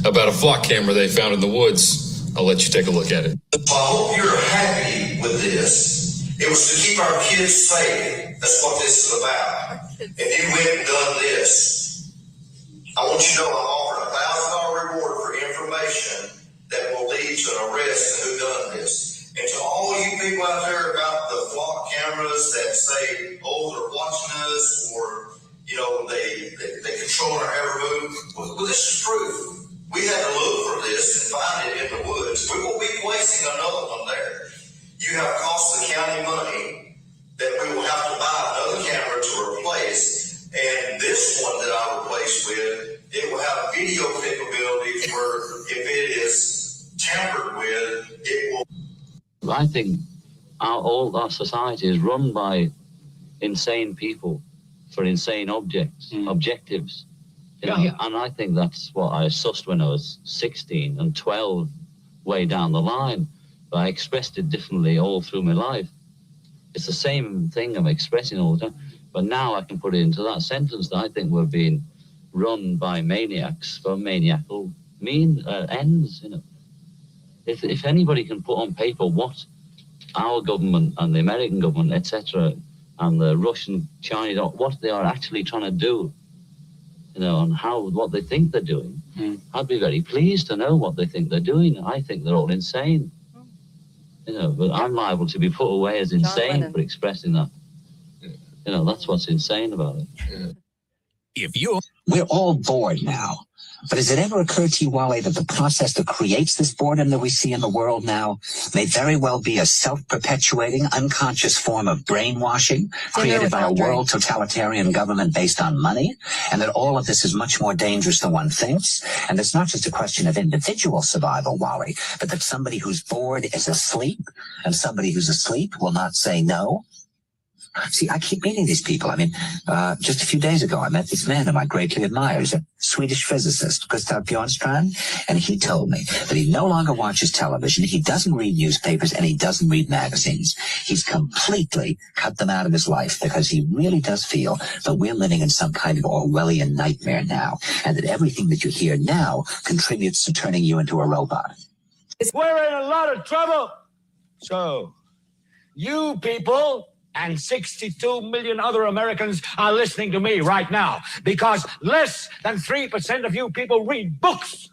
about a flock camera they found in the woods. I'll let you take a look at it. I hope you're happy with this. It was to keep our kids safe. That's what this is about. If you went and done this, I want you to know I'm offering a $1,000 reward for information that will lead to an arrest and who done this. And to all you people out there about the flock cameras that say, oh, they're watching us, or, you know, they control our every move. Well, this is proof. We had to look for this and find it in the woods. We will be placing another one there. You have cost the county money that we will have to buy another camera to replace. And this one that I replaced with, it will have video capabilities where if it is tampered with, it will. I think all our society is run by insane people for insane objectives. You know? Yeah. And I think that's what I sussed when I was 16 and 12, way down the line. But I expressed it differently all through my life. It's the same thing I'm expressing all the time. But now I can put it into that sentence that I think we're being run by maniacs for maniacal ends, you know. If anybody can put on paper what our government and the American government, etc., and the Russian, Chinese, what they are actually trying to do, you know, and what they think they're doing, I'd be very pleased to know what they think they're doing. I think they're all insane, you know, but I'm liable to be put away as insane for expressing that. You know, that's what's insane about it. We're all bored now. But has it ever occurred to you, Wally, that the process that creates this boredom that we see in the world now may very well be a self-perpetuating, unconscious form of brainwashing created by a world totalitarian government based on money, and that all of this is much more dangerous than one thinks? And it's not just a question of individual survival, Wally, but that somebody who's bored is asleep, and somebody who's asleep will not say no. See, I keep meeting these people. I mean, just a few days ago, I met this man whom I greatly admire. He's a Swedish physicist, Gustav Bjornstrand, and he told me that he no longer watches television, he doesn't read newspapers, and he doesn't read magazines. He's completely cut them out of his life because he really does feel that we're living in some kind of Orwellian nightmare now, and that everything that you hear now contributes to turning you into a robot. We're in a lot of trouble. So, you people and 62 million other Americans are listening to me right now because less than 3% of you people read books.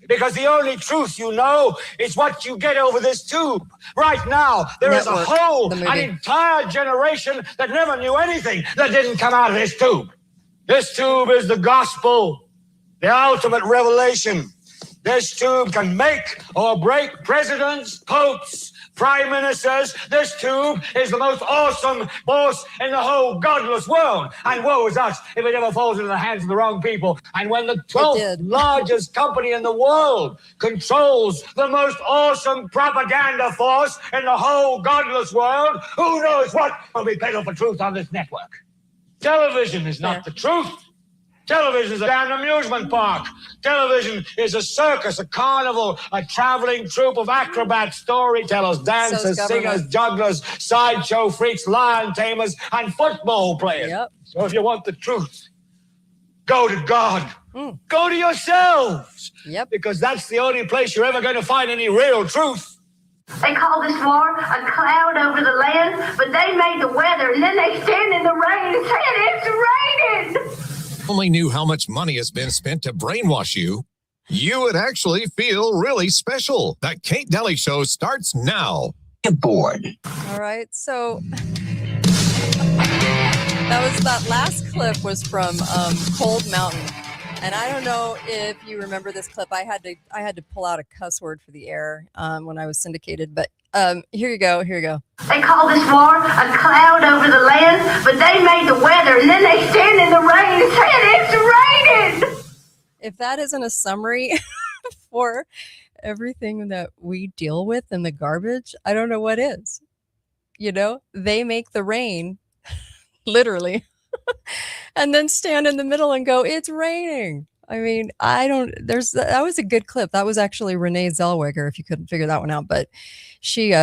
Because the only truth you know is what you get over this tube. Right now, there is a whole, an entire generation that never knew anything that didn't come out of this tube. This tube is the gospel, the ultimate revelation. This tube can make or break presidents, popes, prime ministers. This tube is the most awesome force in the whole godless world. And woe is us if it ever falls into the hands of the wrong people. And when the 12th largest company in the world controls the most awesome propaganda force in the whole godless world, who knows what will be peddled for truth on this network? Television is not the truth. Television is a damn amusement park. Television is a circus, a carnival, a traveling troupe of acrobats, storytellers, dancers, singers, jugglers, sideshow freaks, lion tamers, and football players. Yep. So if you want the truth, go to God. Go to yourselves. Yep. Because that's the only place you're ever going to find any real truth. They call this war a cloud over the land, but they made the weather, and then they stand in the rain and say it's raining. Only knew how much money has been spent to brainwash you, you would actually feel really special. That Kate Deli Show starts now. Get bored. All right, so that last clip was from Cold Mountain, and I don't know if you remember this clip. I had to pull out a cuss word for the air when I was syndicated, but here you go. They call this war a cloud over the land, but they made the weather, and then they stand in the rain and say it's raining. If that isn't a summary for everything that we deal with in the garbage, I don't know what is. You know, they make the rain, literally, and then stand in the middle and go, it's raining. I mean, that was a good clip. That was actually Renee Zellweger, if you couldn't figure that one out. But she,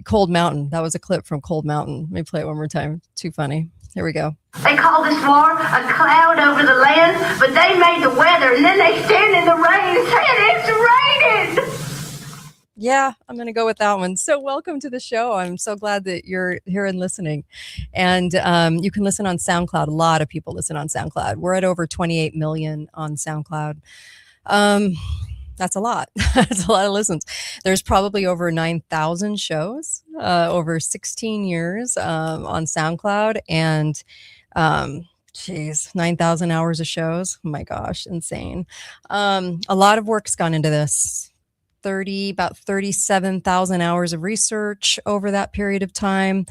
Cold Mountain, that was a clip from Cold Mountain. Let me play it one more time. Too funny. Here we go. They call this war a cloud over the land, but they made the weather, and then they stand in the rain and say Yeah, I'm going to go with that one. So, welcome to the show. I'm so glad that you're here and listening. And you can listen on SoundCloud. A lot of people listen on SoundCloud. We're at over 28 million on SoundCloud. That's a lot. That's a lot of listens. There's probably over 9,000 shows over 16 years on SoundCloud. And geez, 9,000 hours of shows. Oh my gosh, insane. A lot of work's gone into this. About 37,000 hours of research over that period of time.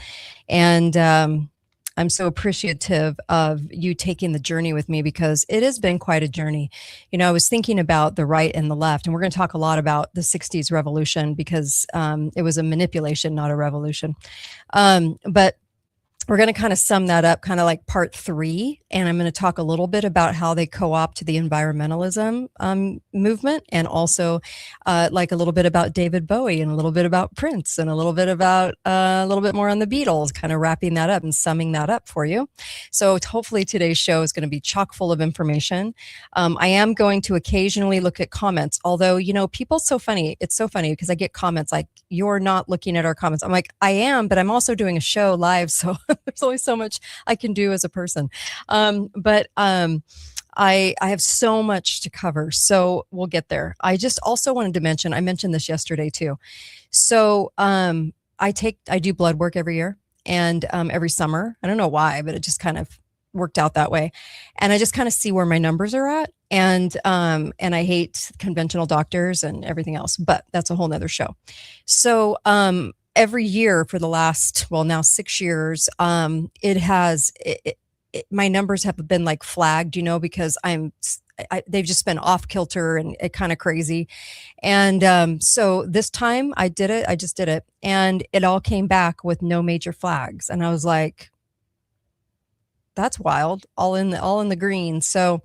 And I'm so appreciative of you taking the journey with me because it has been quite a journey. You know, I was thinking about the right and the left, and we're going to talk a lot about the 60s revolution because it was a manipulation, not a revolution. But we're going to kind of sum that up, kind of like part 3. And I'm going to talk a little bit about how they co-opt the environmentalism movement, and also like a little bit about David Bowie and a little bit about Prince and a little bit about a little bit more on the Beatles, kind of wrapping that up and summing that up for you. So hopefully today's show is going to be chock full of information. I am going to occasionally look at comments, although, you know, people so funny. It's so funny because I get comments like, you're not looking at our comments. I'm like, I am, but I'm also doing a show live. So there's only so much I can do as a person. But I have so much to cover, so we'll get there. I just also wanted to mention, I mentioned this yesterday too. So I do blood work every year and every summer. I don't know why, but it just kind of worked out that way. And I just kind of see where my numbers are at. And I hate conventional doctors and everything else, but that's a whole nother show. So every year for the last, well, now 6 years, my numbers have been like flagged, you know, because they've just been off kilter and kind of crazy. And so this time I just did it, and it all came back with no major flags. And I was like, that's wild, all in the green. So,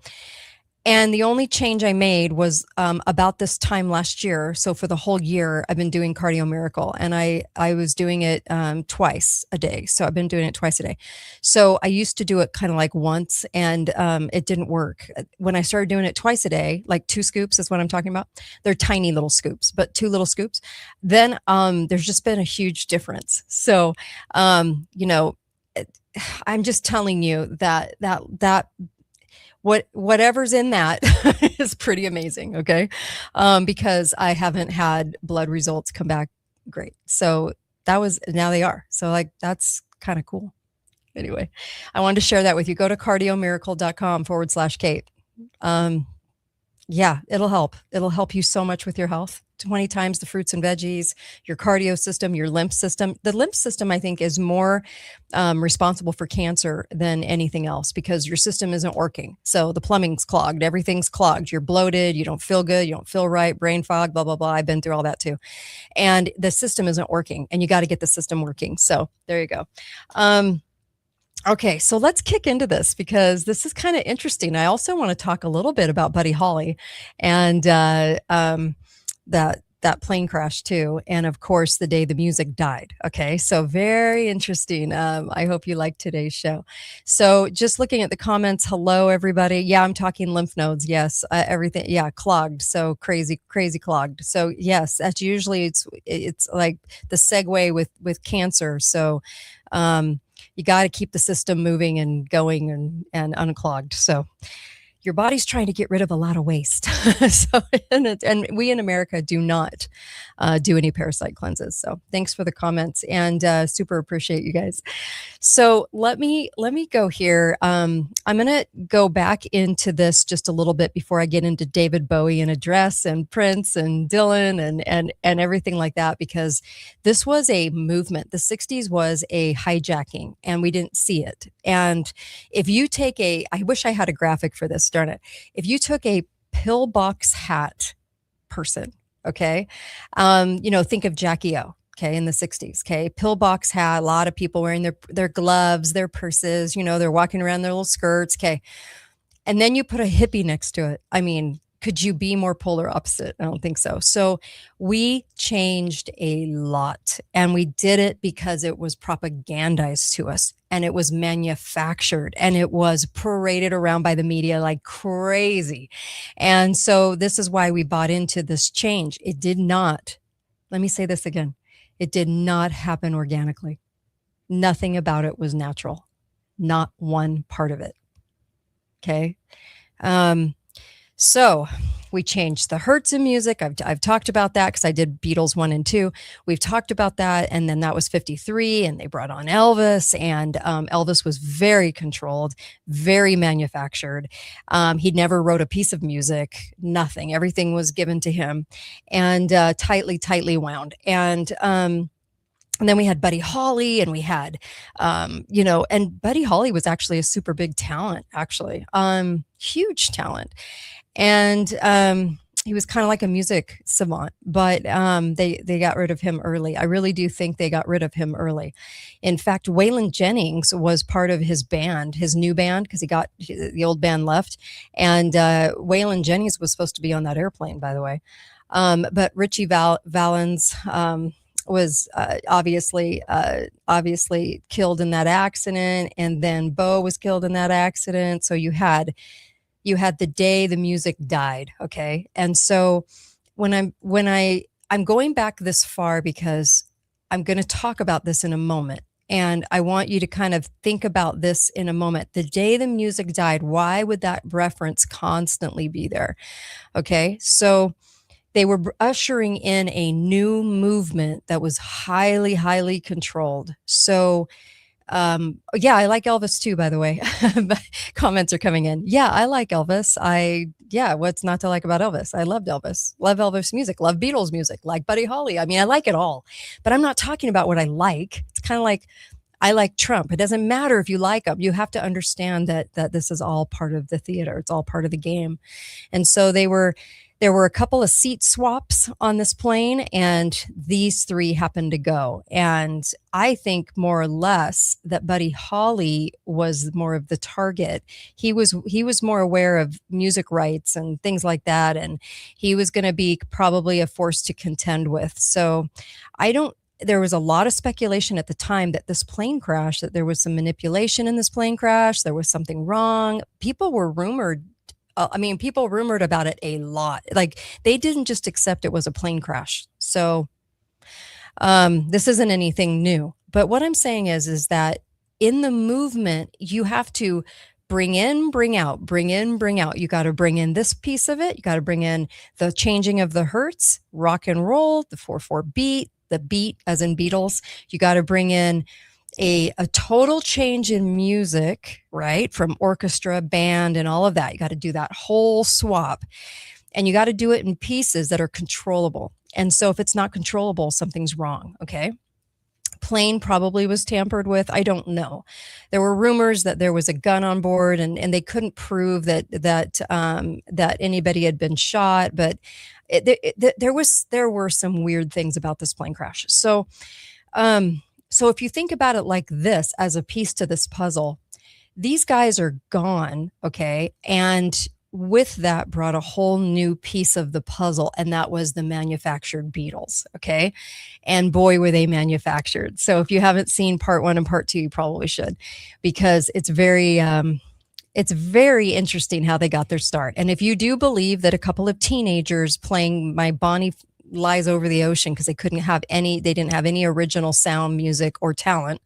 and the only change I made was about this time last year. So for the whole year, I've been doing Cardio Miracle, and I was doing it twice a day. So I've been doing it twice a day. So I used to do it kind of like once, and it didn't work. When I started doing it twice a day, like 2 scoops is what I'm talking about. They're tiny little scoops, but 2 little scoops. Then there's just been a huge difference. So, you know, I'm just telling you that whatever's in that is pretty amazing. Okay. Because I haven't had blood results come back great. So now they are. So like, that's kind of cool. Anyway, I wanted to share that with you. Go to cardiomiracle.com/Kate. Yeah, it'll help. It'll help you so much with your health. 20 times the fruits and veggies, your cardio system, your lymph system. The lymph system, I think, is more responsible for cancer than anything else because your system isn't working. So the plumbing's clogged. Everything's clogged. You're bloated. You don't feel good. You don't feel right. Brain fog, blah, blah, blah. I've been through all that too. And the system isn't working, and you got to get the system working. So there you go. Okay, so let's kick into this because this is kind of interesting. I also want to talk a little bit about Buddy Holly and that plane crash too, and of course the day the music died. Okay, so very interesting. I hope you like today's show. So just looking at the comments, hello everybody. Yeah, I'm talking lymph nodes. Yes, everything. Yeah, clogged. So crazy clogged. So yes, that's usually it's like the segue with cancer. So you got to keep the system moving and going and unclogged. So your body's trying to get rid of a lot of waste. So, and we in America do not do any parasite cleanses. So thanks for the comments, and super appreciate you guys. So let me go here. I'm going to go back into this just a little bit before I get into David Bowie and Address and Prince and Dylan and everything like that, because this was a movement. The 60s was a hijacking, and we didn't see it. And if you take I wish I had a graphic for this, darn it. If you took a pillbox hat person, okay, you know, think of Jackie O. Okay, in the 60s, okay, pillbox hat, a lot of people wearing their gloves, their purses, you know, they're walking around their little skirts, okay. And then you put a hippie next to it. I mean, could you be more polar opposite? I don't think so. So we changed a lot, and we did it because it was propagandized to us, and it was manufactured, and it was paraded around by the media like crazy. And so this is why we bought into this change. It did not Let me say this again. It did not happen organically. Nothing about it was natural. Not one part of it. Okay. So we changed the hertz in music. I've talked about that because I did Beatles 1 and 2. We've talked about that. And then that was 53 and they brought on Elvis, and Elvis was very controlled, very manufactured. He never wrote a piece of music, nothing. Everything was given to him, and tightly wound. And then we had Buddy Holly, and we had, and Buddy Holly was actually a super big talent, actually, huge talent. And he was kind of like a music savant, but they got rid of him early. I really do think they got rid of him early. In fact, Waylon Jennings was part of his band, his new band, because the old band left. And Waylon Jennings was supposed to be on that airplane, by the way. But Richie Valens was obviously killed in that accident, and then Bo was killed in that accident. So you had the day the music died. Okay. And so when I'm going back this far because I'm going to talk about this in a moment, and I want you to kind of think about this in a moment. The day the music died, why would that reference constantly be there? Okay. So they were ushering in a new movement that was highly controlled. So yeah, I like Elvis too, by the way. Comments are coming in. Yeah, I like Elvis. What's not to like about Elvis? I loved Elvis. Love Elvis music. Love Beatles music. Like Buddy Holly. I mean, I like it all. But I'm not talking about what I like. It's kind of like I like Trump. It doesn't matter if you like him. You have to understand that this is all part of the theater. It's all part of the game. And so there were a couple of seat swaps on this plane, and these three happened to go. And I think more or less that Buddy Holly was more of the target. He was more aware of music rights and things like that, and he was going to be probably a force to contend with. So there was a lot of speculation at the time that this plane crash, that there was some manipulation in this plane crash. There was something wrong. People rumored about it a lot. Like, they didn't just accept it was a plane crash. So this isn't anything new. But what I'm saying is that in the movement, you have to bring in, bring out, bring in, bring out. You got to bring in this piece of it. You got to bring in the changing of the hertz, rock and roll, the 4/4 beat, the beat as in Beatles. You got to bring in a total change in music, right? From orchestra, band, and all of that. You got to do that whole swap, and you got to do it in pieces that are controllable. And so if it's not controllable, something's wrong. Okay. Plane probably was tampered with. I don't know. There were rumors that there was a gun on board, and they couldn't prove that anybody had been shot, but there were some weird things about this plane crash. So if you think about it like this, as a piece to this puzzle, these guys are gone, okay? And with that brought a whole new piece of the puzzle, and that was the manufactured Beatles, okay? And boy, were they manufactured. So if you haven't seen part 1 and part 2, you probably should, because it's very interesting how they got their start. And if you do believe that a couple of teenagers playing My Bonnie Lies Over the Ocean, because they didn't have any original sound, music, or talent,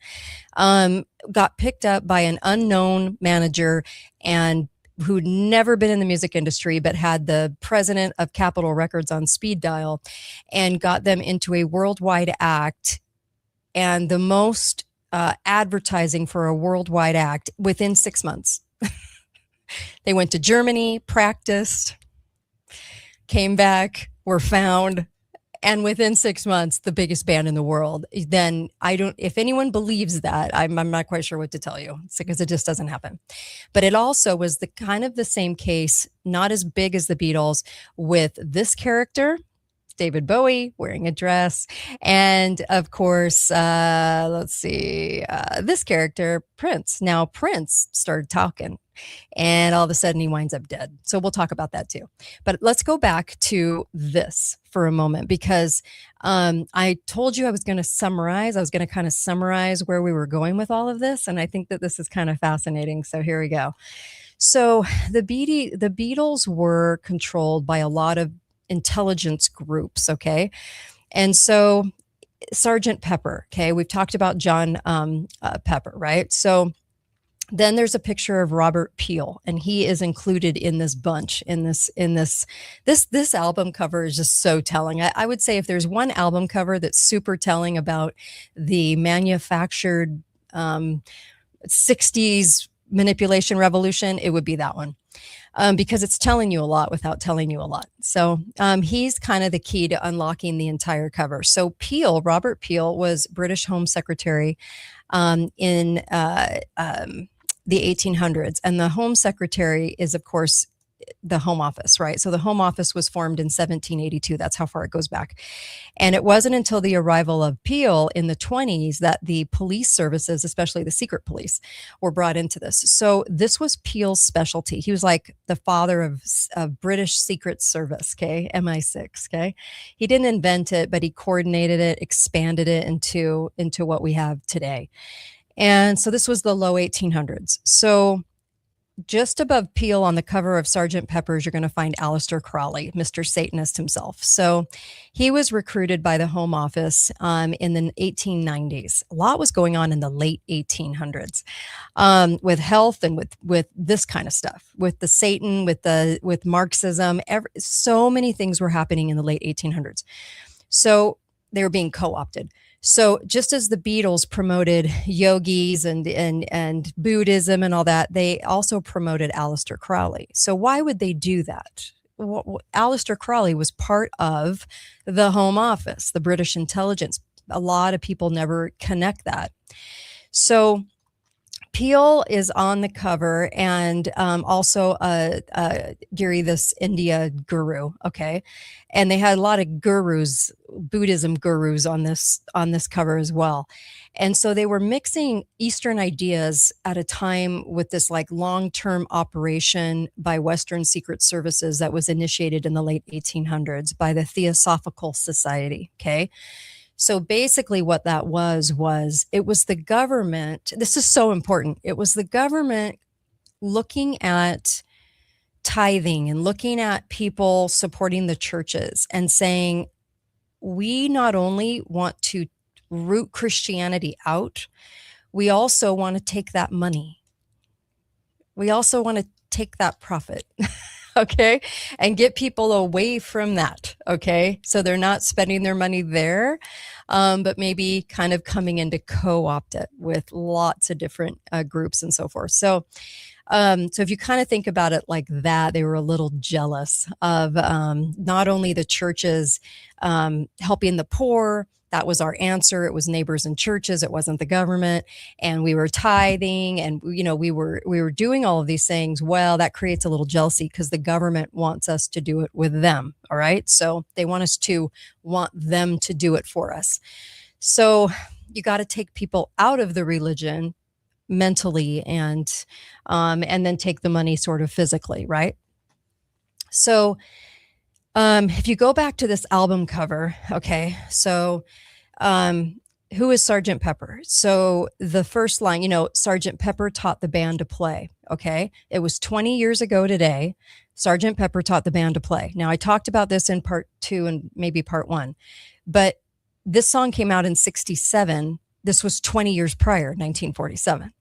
got picked up by an unknown manager and who'd never been in the music industry, but had the president of Capitol Records on speed dial, and got them into a worldwide act, and the most advertising for a worldwide act within 6 months. They went to Germany, practiced, came back, were found, and within 6 months, the biggest band in the world. Then if anyone believes that, I'm not quite sure what to tell you, because it just doesn't happen. But it also was the kind of the same case, not as big as the Beatles, with this character, David Bowie, wearing a dress. And of course, this character, Prince. Now, Prince started talking, and all of a sudden he winds up dead. So we'll talk about that too. But let's go back to this for a moment, because I told you I was going to summarize. I was going to kind of summarize where we were going with all of this. And I think that this is kind of fascinating. So here we go. So the Beatles were controlled by a lot of intelligence groups, okay? And so Sergeant Pepper, okay, we've talked about John Pepper, right? So then there's a picture of Robert Peel, and he is included in this bunch. This album cover is just so telling. I would say if there's one album cover that's super telling about the manufactured 60s manipulation revolution, it would be that one. Because it's telling you a lot without telling you a lot. So he's kind of the key to unlocking the entire cover. So Robert Peel, was British Home Secretary in the 1800s. And the Home Secretary is, of course, the Home Office, right? So the Home Office was formed in 1782. That's how far it goes back. And it wasn't until the arrival of Peel in the 20s that the police services, especially the secret police, were brought into this. So this was Peel's specialty. He was like the father of British Secret Service, okay? MI6, okay? He didn't invent it, but he coordinated it, expanded it into what we have today. And so this was the low 1800s. So just above Peel on the cover of Sgt. Pepper's, you're going to find Aleister Crowley, Mr. Satanist himself. So he was recruited by the Home Office in the 1890s. A lot was going on in the late 1800s with health and with this kind of stuff, with the Satan, with Marxism. So many things were happening in the late 1800s. So they were being co-opted. So just as the Beatles promoted yogis and Buddhism and all that, they also promoted Aleister Crowley. So why would they do that? Aleister Crowley was part of the Home Office, the British intelligence. A lot of people never connect that. So Peel is on the cover, and also Giri, this India guru, okay? And they had a lot of gurus, Buddhism gurus on this cover as well. And so they were mixing Eastern ideas at a time with this like long-term operation by Western secret services that was initiated in the late 1800s by the Theosophical Society, okay? So basically what that was it was the government. This is so important. It was the government looking at tithing and looking at people supporting the churches and saying, we not only want to root Christianity out, we also want to take that money. We also want to take that profit. Okay, and get people away from that. Okay, so they're not spending their money there, but maybe kind of coming in to co-opt it with lots of different groups and so forth. So if you kind of think about it like that, they were a little jealous of not only the churches helping the poor. That was our answer. It was neighbors and churches. It wasn't the government. And we were tithing, and we were doing all of these things. Well, that creates a little jealousy because the government wants us to do it with them. All right. So they want us to want them to do it for us. So you got to take people out of the religion mentally and then take the money sort of physically. Right. So if you go back to this album cover, okay, so who is Sgt. Pepper? So the first line, Sgt. Pepper taught the band to play, okay? It was 20 years ago today. Sgt. Pepper taught the band to play. Now, I talked about this in part 2 and maybe part 1, but this song came out in 1967. This was 20 years prior, 1947.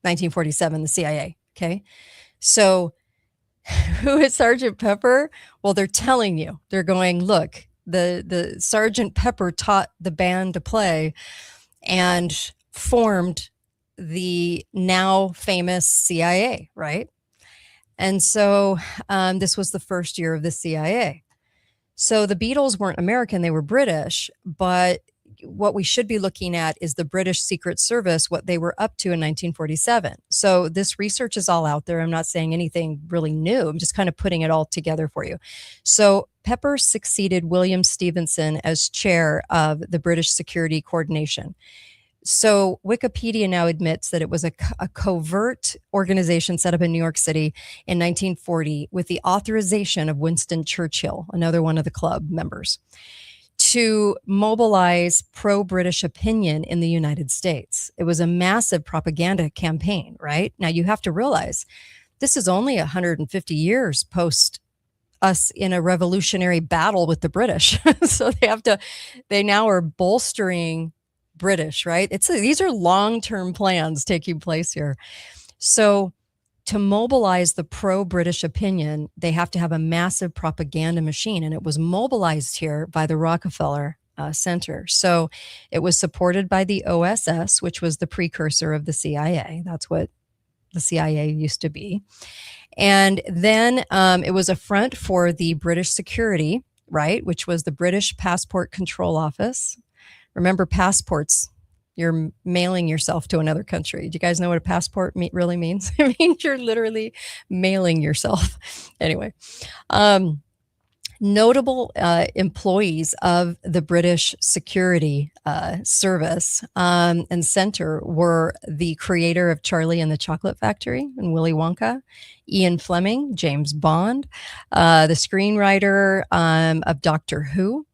1947, the CIA, okay? So who is Sgt. Pepper? Well, they're telling you. They're going, look, the Sgt. Pepper taught the band to play and formed the now famous CIA, right? And so this was the first year of the CIA. So the Beatles weren't American, they were British, but what we should be looking at is the British Secret Service, what they were up to in 1947. So this research is all out there. I'm not saying anything really new. I'm just kind of putting it all together for you. So Pepper succeeded William Stevenson as chair of the British Security Coordination. So Wikipedia now admits that it was a covert organization set up in New York City in 1940 with the authorization of Winston Churchill, another one of the club members, to mobilize pro-British opinion in the United States. It was a massive propaganda campaign, right? Now you have to realize this is only 150 years post us in a revolutionary battle with the British. So they now are bolstering British, right? These are long-term plans taking place here. So to mobilize the pro-British opinion, they have to have a massive propaganda machine, and it was mobilized here by the Rockefeller Center. So it was supported by the OSS, which was the precursor of the CIA. That's what the CIA used to be. And then it was a front for the British security, right, which was the British Passport Control Office. Remember, passports, you're mailing yourself to another country. Do you guys know what a passport really means? It means you're literally mailing yourself. Anyway, notable employees of the British Security Service and Center were the creator of Charlie and the Chocolate Factory and Willy Wonka, Ian Fleming, James Bond, the screenwriter of Doctor Who,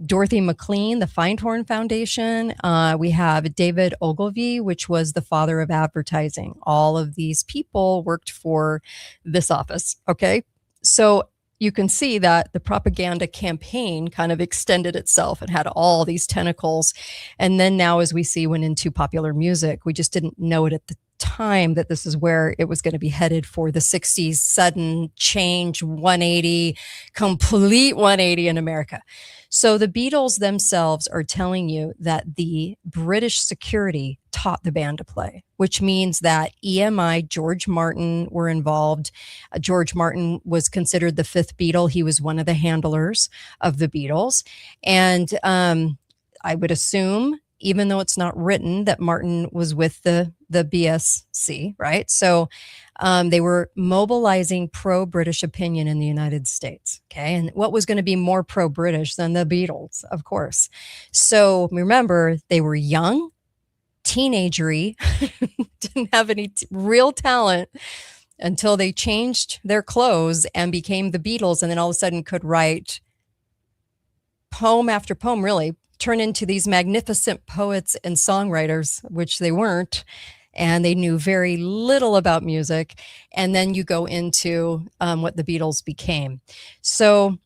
Dorothy McLean, the Findhorn Foundation. We have David Ogilvy, which was the father of advertising. All of these people worked for this office. Okay. So you can see that the propaganda campaign kind of extended itself and had all these tentacles. And then now, as we see, went into popular music. We just didn't know it at the time that this is where it was going to be headed for the 60s, sudden change, 180, complete 180 in America. So the Beatles themselves are telling you that the British security taught the band to play, which means that EMI, George Martin, were involved. George Martin was considered the fifth Beatle. He was one of the handlers of the Beatles. And I would assume, even though it's not written, that Martin was with the BSC, right? So they were mobilizing pro-British opinion in the United States, okay? And what was going to be more pro-British than the Beatles, of course. So remember, they were young, teenagery, didn't have any real talent until they changed their clothes and became the Beatles, and then all of a sudden could write poem after poem, really, turn into these magnificent poets and songwriters, which they weren't, and they knew very little about music. And then you go into what the Beatles became. So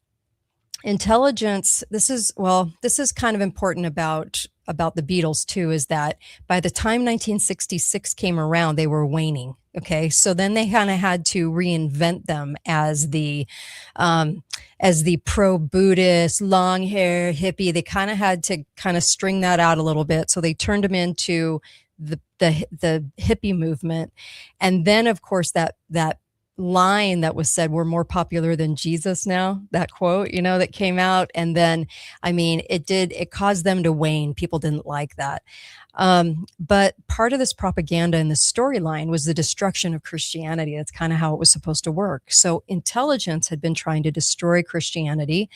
intelligence, this is kind of important about the Beatles too, is that by the time 1966 came around, they were waning. Okay, so then they kind of had to reinvent them as the pro-Buddhist, long hair hippie. They kind of had to kind of string that out a little bit. So they turned them into the hippie movement. And then, of course, that line that was said, "We're more popular than Jesus now," that quote, that came out. And then, I mean, it caused them to wane. People didn't like that. But part of this propaganda and the storyline was the destruction of Christianity. That's kind of how it was supposed to work. So intelligence had been trying to destroy Christianity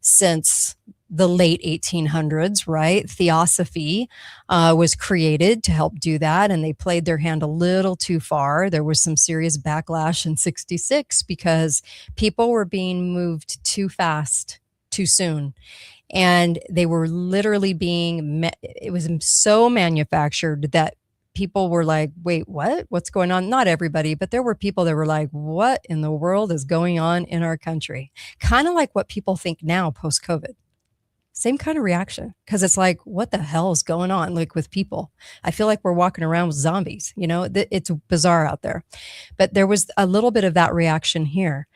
since the late 1800s, right? Theosophy was created to help do that, and they played their hand a little too far. There was some serious backlash in 66 because people were being moved too fast, too soon. And they were literally it was so manufactured that people were like, wait, what? What's going on? Not everybody, but there were people that were like, what in the world is going on in our country? Kind of like what people think now post-COVID. Same kind of reaction, because it's like, what the hell is going on, like, with people? I feel like we're walking around with zombies. It's bizarre out there. But there was a little bit of that reaction here.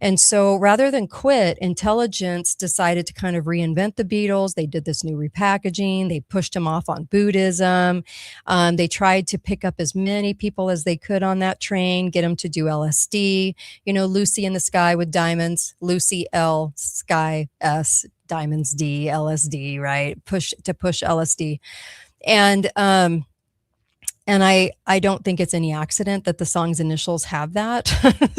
And so rather than quit, intelligence decided to kind of reinvent the Beatles. They did this new repackaging. They pushed them off on Buddhism. They tried to pick up as many people as they could on that train, get them to do LSD. Lucy in the Sky with Diamonds, Lucy L, Sky S, Diamonds D, LSD, right? Push LSD. And I don't think it's any accident that the song's initials have that.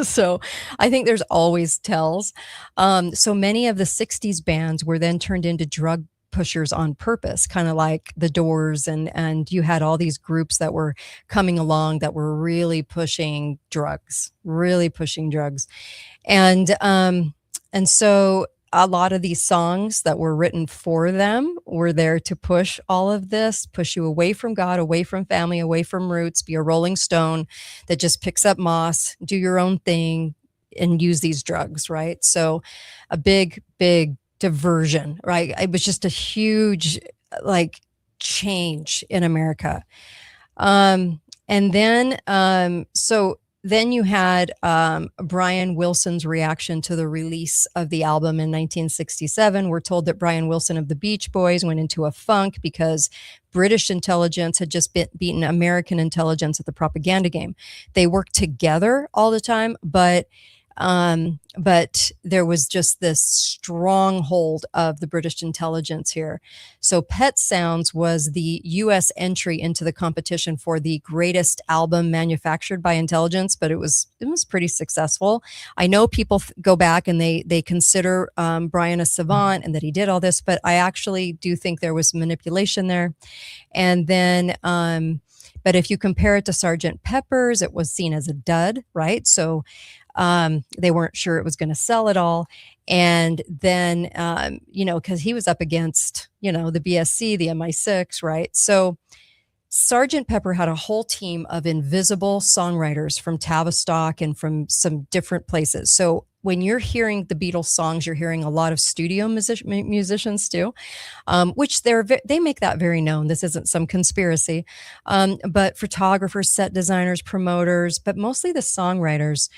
So I think there's always tells. So many of the 60s bands were then turned into drug pushers on purpose, kind of like the Doors, and you had all these groups that were coming along that were really pushing drugs. And so a lot of these songs that were written for them were there to push all of this, push you away from God, away from family, away from roots, be a Rolling Stone that just picks up moss, do your own thing, use these drugs, right? So a big diversion, right? It was just a huge like change in America. And then then you had Brian Wilson's reaction to the release of the album in 1967. We're told that Brian Wilson of the Beach Boys went into a funk because British intelligence had just beaten American intelligence at the propaganda game. They worked together all the time, but there was just this stronghold of the British intelligence here. So Pet Sounds was the U.S. entry into the competition for the greatest album manufactured by intelligence, but it was pretty successful. I know people go back and they consider Brian a savant and that he did all this, but I actually do think there was manipulation there. And then, but if you compare it to Sgt. Pepper's, it was seen as a dud, right? So they weren't sure it was going to sell at all. And then, because he was up against, the BSC, the MI6, right? So Sgt. Pepper had a whole team of invisible songwriters from Tavistock and from some different places. So when you're hearing the Beatles songs, you're hearing a lot of studio musicians too, which they make that very known. This isn't some conspiracy, but photographers, set designers, promoters, but mostly the songwriters.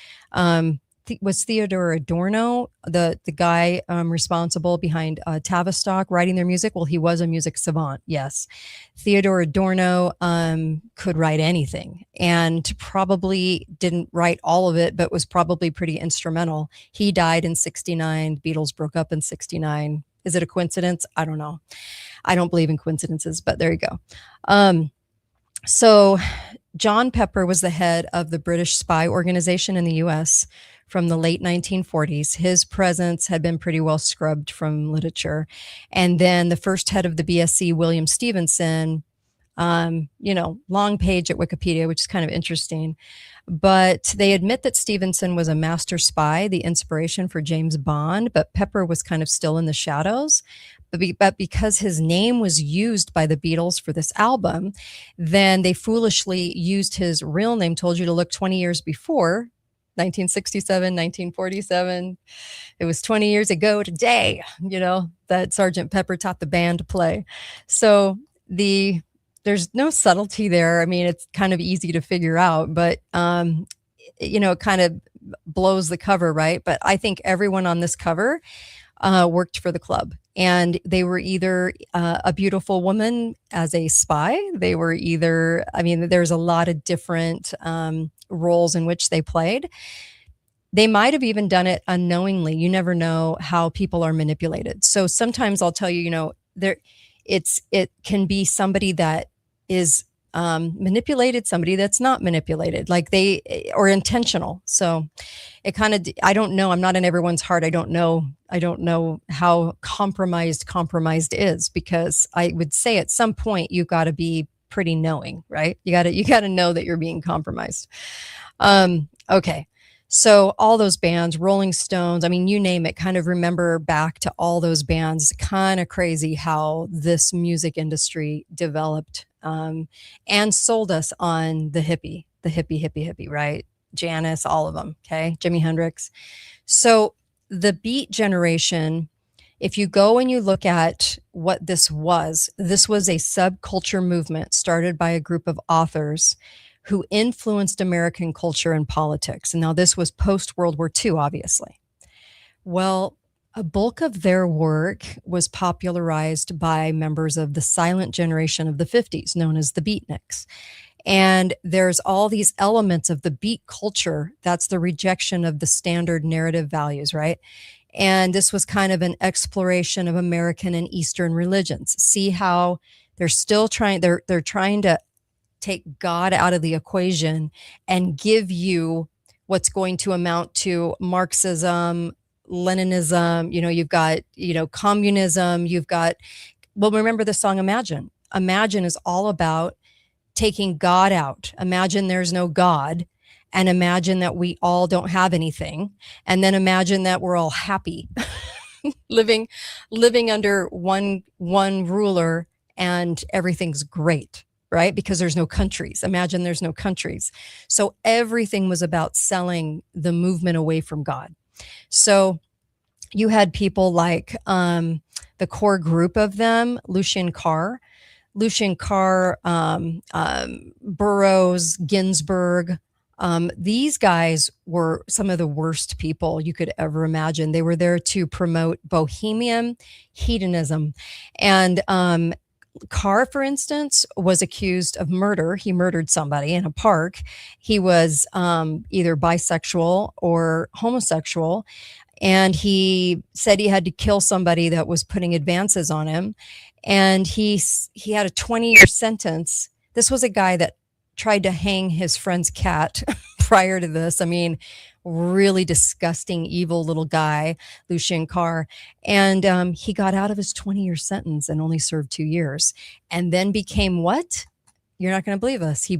Was Theodore Adorno the guy responsible behind Tavistock writing their music? Well, he was a music savant, yes. Theodore Adorno could write anything and probably didn't write all of it, but was probably pretty instrumental. He died in 1969. Beatles broke up in 1969. Is it a coincidence? I don't know. I don't believe in coincidences, but there you go. So John Pepper was the head of the British spy organization in the U.S. from the late 1940s. His presence had been pretty well scrubbed from literature. And then the first head of the BSC, William Stevenson, long page at Wikipedia, which is kind of interesting. But they admit that Stevenson was a master spy, the inspiration for James Bond, but Pepper was kind of still in the shadows. But because his name was used by the Beatles for this album, then they foolishly used his real name, told you to look 20 years before, 1967, 1947. It was 20 years ago today, that Sgt. Pepper taught the band to play. So there's no subtlety there. I mean, it's kind of easy to figure out, but, it kind of blows the cover, right? But I think everyone on this cover worked for the club. And they were either a beautiful woman as a spy. They were either, there's a lot of different roles in which they played. They might have even done it unknowingly. You never know how people are manipulated. So sometimes I'll tell you, it can be somebody that is manipulated, somebody that's not manipulated, or intentional. So it kind of, I don't know. I'm not in everyone's heart. I don't know how compromised is, because I would say at some point you've got to be pretty knowing, right? You got to know that you're being compromised. Okay. So all those bands, Rolling Stones, you name it, kind of remember back to all those bands. Kind of crazy how this music industry developed and sold us on the hippie, right? Janis, all of them, okay? Jimi Hendrix. So the Beat generation, if you go and you look at what this was a subculture movement started by a group of authors who influenced American culture and politics. And now this was post-World War II, obviously. Well, a bulk of their work was popularized by members of the silent generation of the 50s, known as the Beatniks. And there's all these elements of the beat culture. That's the rejection of the standard narrative values, right? And this was kind of an exploration of American and Eastern religions. See how they're still trying, they're trying to take God out of the equation and give you what's going to amount to Marxism, Leninism, you've got, communism, remember the song Imagine. Imagine is all about taking God out. Imagine there's no God, and imagine that we all don't have anything. And then imagine that we're all happy, living under one ruler, and everything's great, right? Because there's no countries. Imagine there's no countries. So everything was about selling the movement away from God. So you had people like the core group of them, Lucien Carr, Burroughs, Ginsburg. These guys were some of the worst people you could ever imagine. They were there to promote bohemian hedonism. And Carr, for instance, was accused of murder. He murdered somebody in a park. He was either bisexual or homosexual. And he said he had to kill somebody that was putting advances on him. And he had a 20-year sentence. This was a guy that tried to hang his friend's cat prior to this. I mean, really disgusting, evil little guy, Lucien Carr. And he got out of his 20-year sentence and only served 2 years. And then became what? You're not going to believe us. He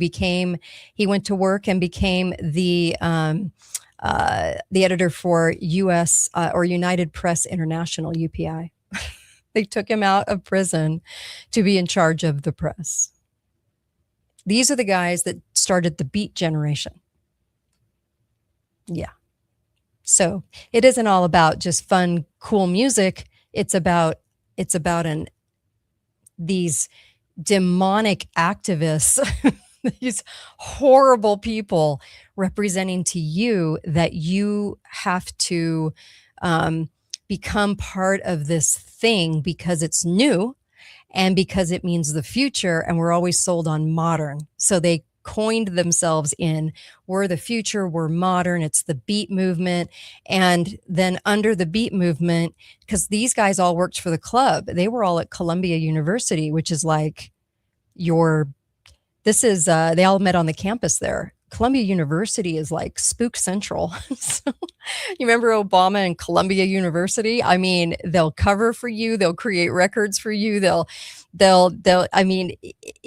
went to work and became the editor for U.S. Or United Press International, UPI. They took him out of prison to be in charge of the press. These are the guys that started the Beat generation. Yeah. So it isn't all about just fun, cool music. It's about these demonic activists, these horrible people representing to you that you have to become part of this thing because it's new and because it means the future. And we're always sold on modern. So they coined themselves in, we're the future, we're modern, it's the Beat movement. And then under the Beat movement, because these guys all worked for the club, they were all at Columbia University, which is like they all met on the campus there. Columbia University is like spook central. So, you remember Obama and Columbia University? I mean, they'll cover for you. They'll create records for you. I mean,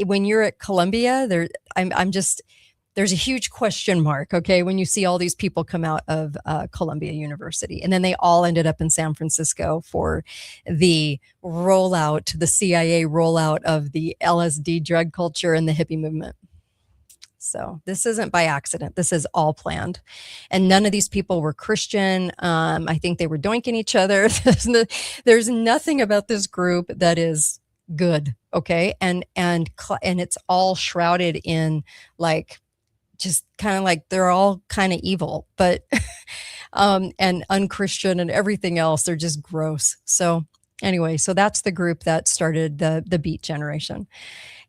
when you're at Columbia, there's a huge question mark. Okay. When you see all these people come out of Columbia University, and then they all ended up in San Francisco for the CIA rollout of the LSD drug culture and the hippie movement. So this isn't by accident. This is all planned. And none of these people were Christian. I think they were doinking each other. There's nothing about this group that is good. Okay. And it's all shrouded in like, just kind of like they're all kind of evil, but and unchristian and everything else. They're just gross. So anyway, so that's the group that started the Beat generation.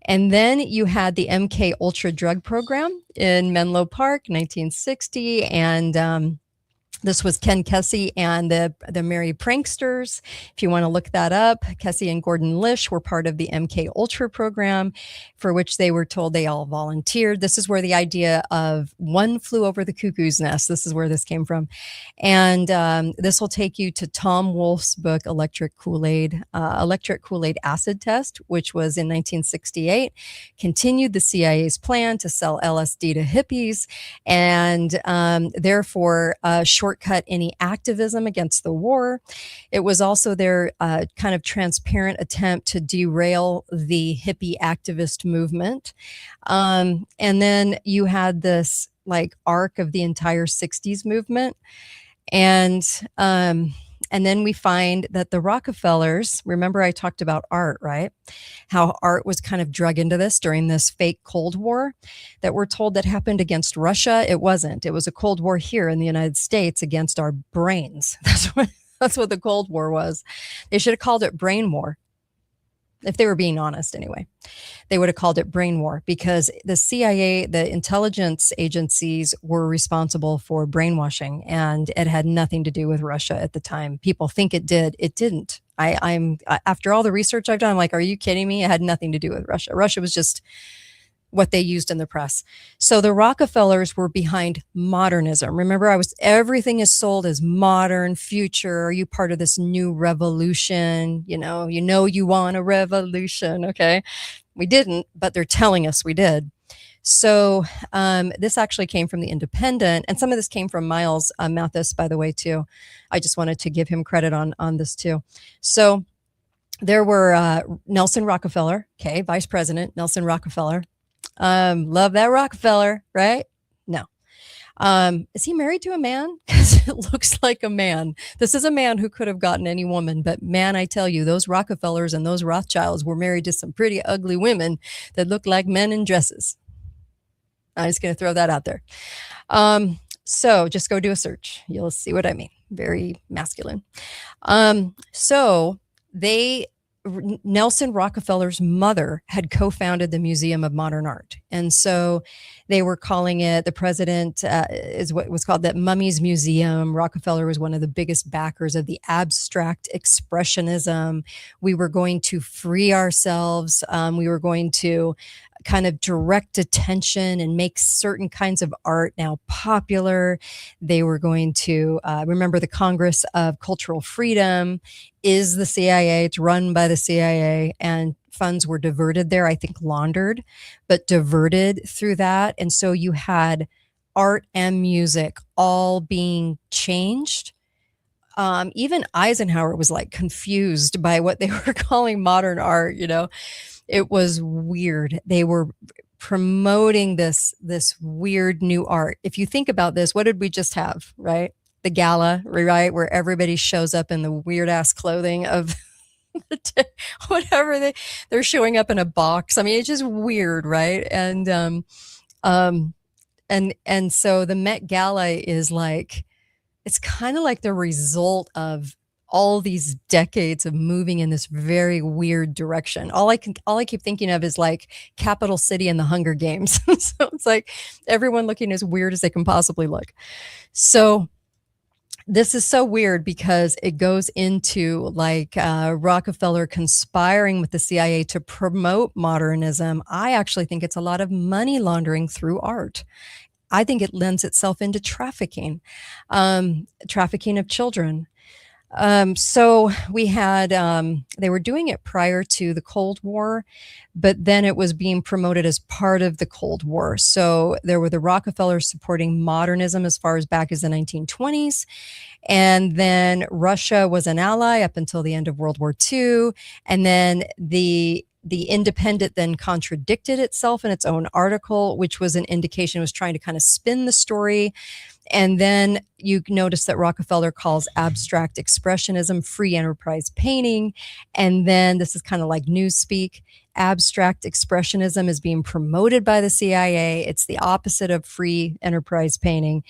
And then you had the MK Ultra drug program in Menlo Park, 1960. And this was Ken Kesey and the Merry Pranksters. If you want to look that up, Kesey and Gordon Lish were part of the MK Ultra program, for which they were told they all volunteered. This is where the idea of one flew over the cuckoo's nest. This is where this came from. And this will take you to Tom Wolfe's book, Electric Kool-Aid Acid Test, which was in 1968, continued the CIA's plan to sell LSD to hippies, and therefore shortcut any activism against the war. It was also their kind of transparent attempt to derail the hippie activist movement. And then you had this like arc of the entire 60s movement. And then we find that the Rockefellers, remember I talked about art, right? How art was kind of drug into this during this fake Cold War that we're told that happened against Russia. It wasn't. It was a Cold War here in the United States against our brains. That's what the Cold War was. They should have called it brain war. If they were being honest anyway, they would have called it brain war, because the CIA, the intelligence agencies, were responsible for brainwashing, and it had nothing to do with Russia at the time. People think it did. It didn't. I'm after all the research I've done, I'm like, are you kidding me? It had nothing to do with Russia. Russia was just what they used in the press. So the Rockefellers were behind modernism. Remember, everything is sold as modern, future. Are you part of this new revolution? You want a revolution. Okay. We didn't, but they're telling us we did. So this actually came from the Independent, and some of this came from Miles Mathis, by the way, too. I just wanted to give him credit on this too. So there were Nelson Rockefeller, okay, Vice President Nelson Rockefeller. Love that Rockefeller, right? No. Is he married to a man? Because it looks like a man. This is a man who could have gotten any woman, but man, I tell you, those Rockefellers and those Rothschilds were married to some pretty ugly women that looked like men in dresses. I'm just going to throw that out there. So just go do a search. You'll see what I mean. Very masculine. So Nelson Rockefeller's mother had co-founded the Museum of Modern Art. And so they were calling it, the president is what was called the Mummies Museum. Rockefeller was one of the biggest backers of the abstract expressionism. We were going to free ourselves. We were going to kind of direct attention and make certain kinds of art now popular. They were going to remember the Congress of Cultural Freedom is the CIA. It's run by the CIA, and funds were diverted there, I think laundered, but diverted through that. And so you had art and music all being changed. Even Eisenhower was like confused by what they were calling modern art, you know. It was weird. They were promoting this weird new art. If you think about this, what did we just have, right? The gala, right? Where everybody shows up in the weird ass clothing of whatever they're showing up in a box. I mean, it's just weird, right? And so the Met Gala is like, it's kind of like the result of all these decades of moving in this very weird direction. All I keep thinking of is like Capital City and the Hunger Games. So it's like everyone looking as weird as they can possibly look. So this is so weird because it goes into like Rockefeller conspiring with the CIA to promote modernism. I actually think it's a lot of money laundering through art. I think it lends itself into trafficking, trafficking of children. So we had, they were doing it prior to the Cold War, but then it was being promoted as part of the Cold War. So there were the Rockefellers supporting modernism as far as back as the 1920s. And then Russia was an ally up until the end of World War II. And then the Independent then contradicted itself in its own article, which was an indication it was trying to kind of spin the story. And then you notice that Rockefeller calls abstract expressionism free enterprise painting. And then this is kind of like newspeak. Abstract expressionism is being promoted by the CIA. It's the opposite of free enterprise painting.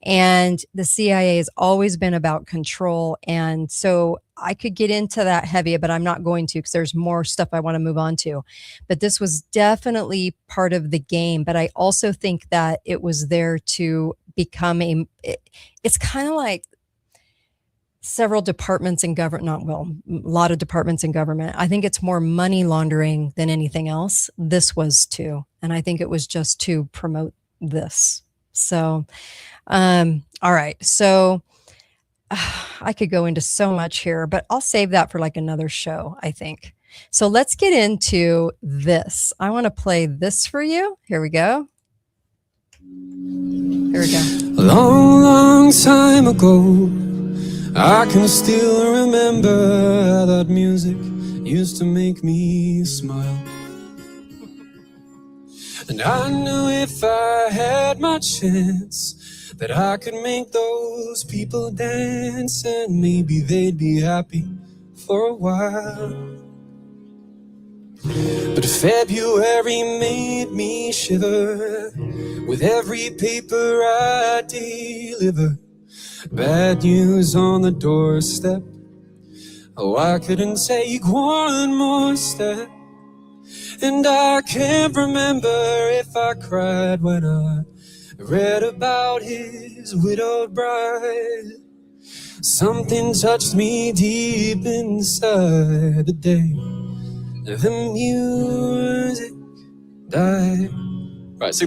And the CIA has always been about control. And so I could get into that heavy, but I'm not going to because there's more stuff I want to move on to. But this was definitely part of the game. But I also think that it was there to become it's kind of like several departments in government, a lot of departments in government. I think it's more money laundering than anything else. This was too. And I think it was just to promote this. So, all right. So I could go into so much here, but I'll save that for like another show, I think. So let's get into this. I want to play this for you. Here we go. Here we go. A long, long time ago, I can still remember that music used to make me smile. And I knew if I had my chance that I could make those people dance, and maybe they'd be happy for a while. But February made me shiver with every paper I deliver. Bad news on the doorstep. Oh, I couldn't take one more step. And I can't remember if I cried when I read about his widowed bride. Something touched me deep inside the day the music died. Right, so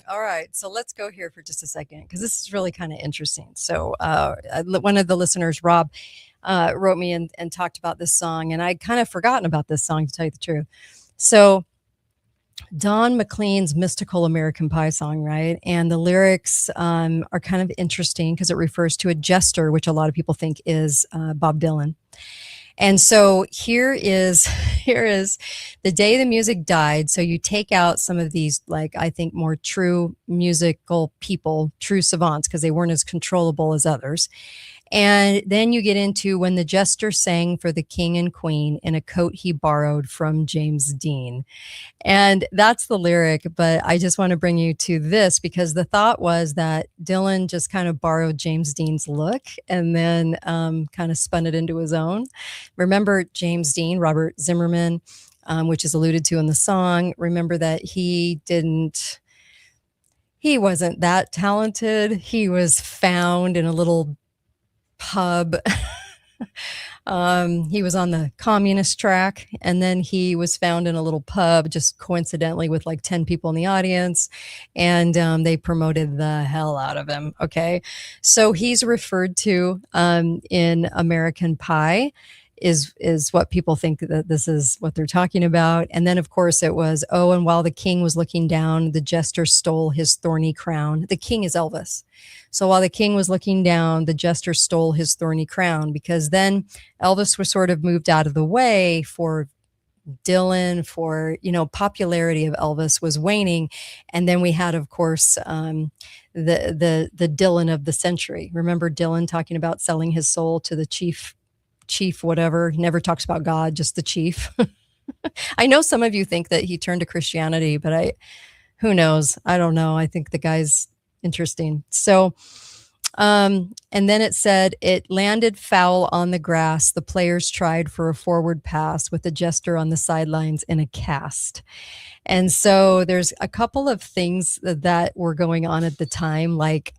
all right, so let's go here for just a second because this is really kind of interesting. So one of the listeners, Rob, wrote me and talked about this song, and I'd kind of forgotten about this song, to tell you the truth. So Don McLean's Mystical American Pie song, right? And the lyrics are kind of interesting because it refers to a jester, which a lot of people think is Bob Dylan. And so here is here is the day the music died. So you take out some of these, like, I think more true musical people, true savants, because they weren't as controllable as others. And then you get into when the jester sang for the king and queen in a coat he borrowed from James Dean. And that's the lyric, but I just want to bring you to this because the thought was that Dylan just kind of borrowed James Dean's look and then kind of spun it into his own. Remember James Dean, Robert Zimmerman, which is alluded to in the song. Remember that he wasn't that talented. He was found in a little pub. He was on the communist track, and then he was found in a little pub just coincidentally with like 10 people in the audience, and they promoted the hell out of him. Okay. So he's referred to in American Pie is what people think that this is what they're talking about. And then of course it was, oh, and while the king was looking down, the jester stole his thorny crown. The king is Elvis. So while the king was looking down, the jester stole his thorny crown, because then Elvis was sort of moved out of the way for Dylan, for, popularity of Elvis was waning. And then we had, of course, the Dylan of the century. Remember Dylan talking about selling his soul to the chief whatever. He never talks about God, just the chief. I know some of you think that he turned to Christianity, but who knows? I don't know. I think the guy's interesting. So, and then it said, it landed foul on the grass. The players tried for a forward pass with the jester on the sidelines in a cast. And so there's a couple of things that were going on at the time, like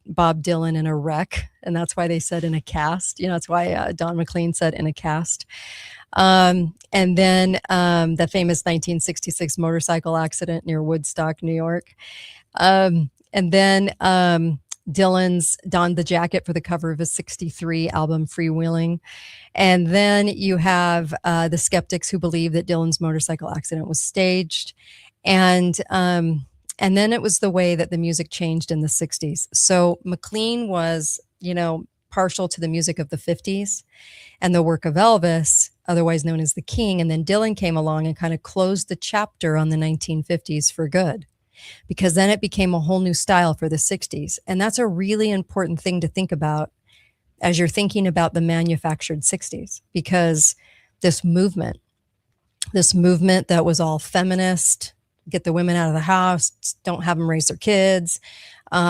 Bob Dylan in a wreck. And that's why they said in a cast. That's why Don McLean said in a cast. And then the famous 1966 motorcycle accident near Woodstock, New York. And then Dylan's donned the jacket for the cover of his 63 album Freewheeling. And then you have the skeptics who believe that Dylan's motorcycle accident was staged. And then it was the way that the music changed in the 60s. So McLean was, partial to the music of the 50s and the work of Elvis, otherwise known as the King. And then Dylan came along and kind of closed the chapter on the 1950s for good, because then it became a whole new style for the 60s. And that's a really important thing to think about as you're thinking about the manufactured 60s, because this movement that was all feminist, get the women out of the house, don't have them raise their kids,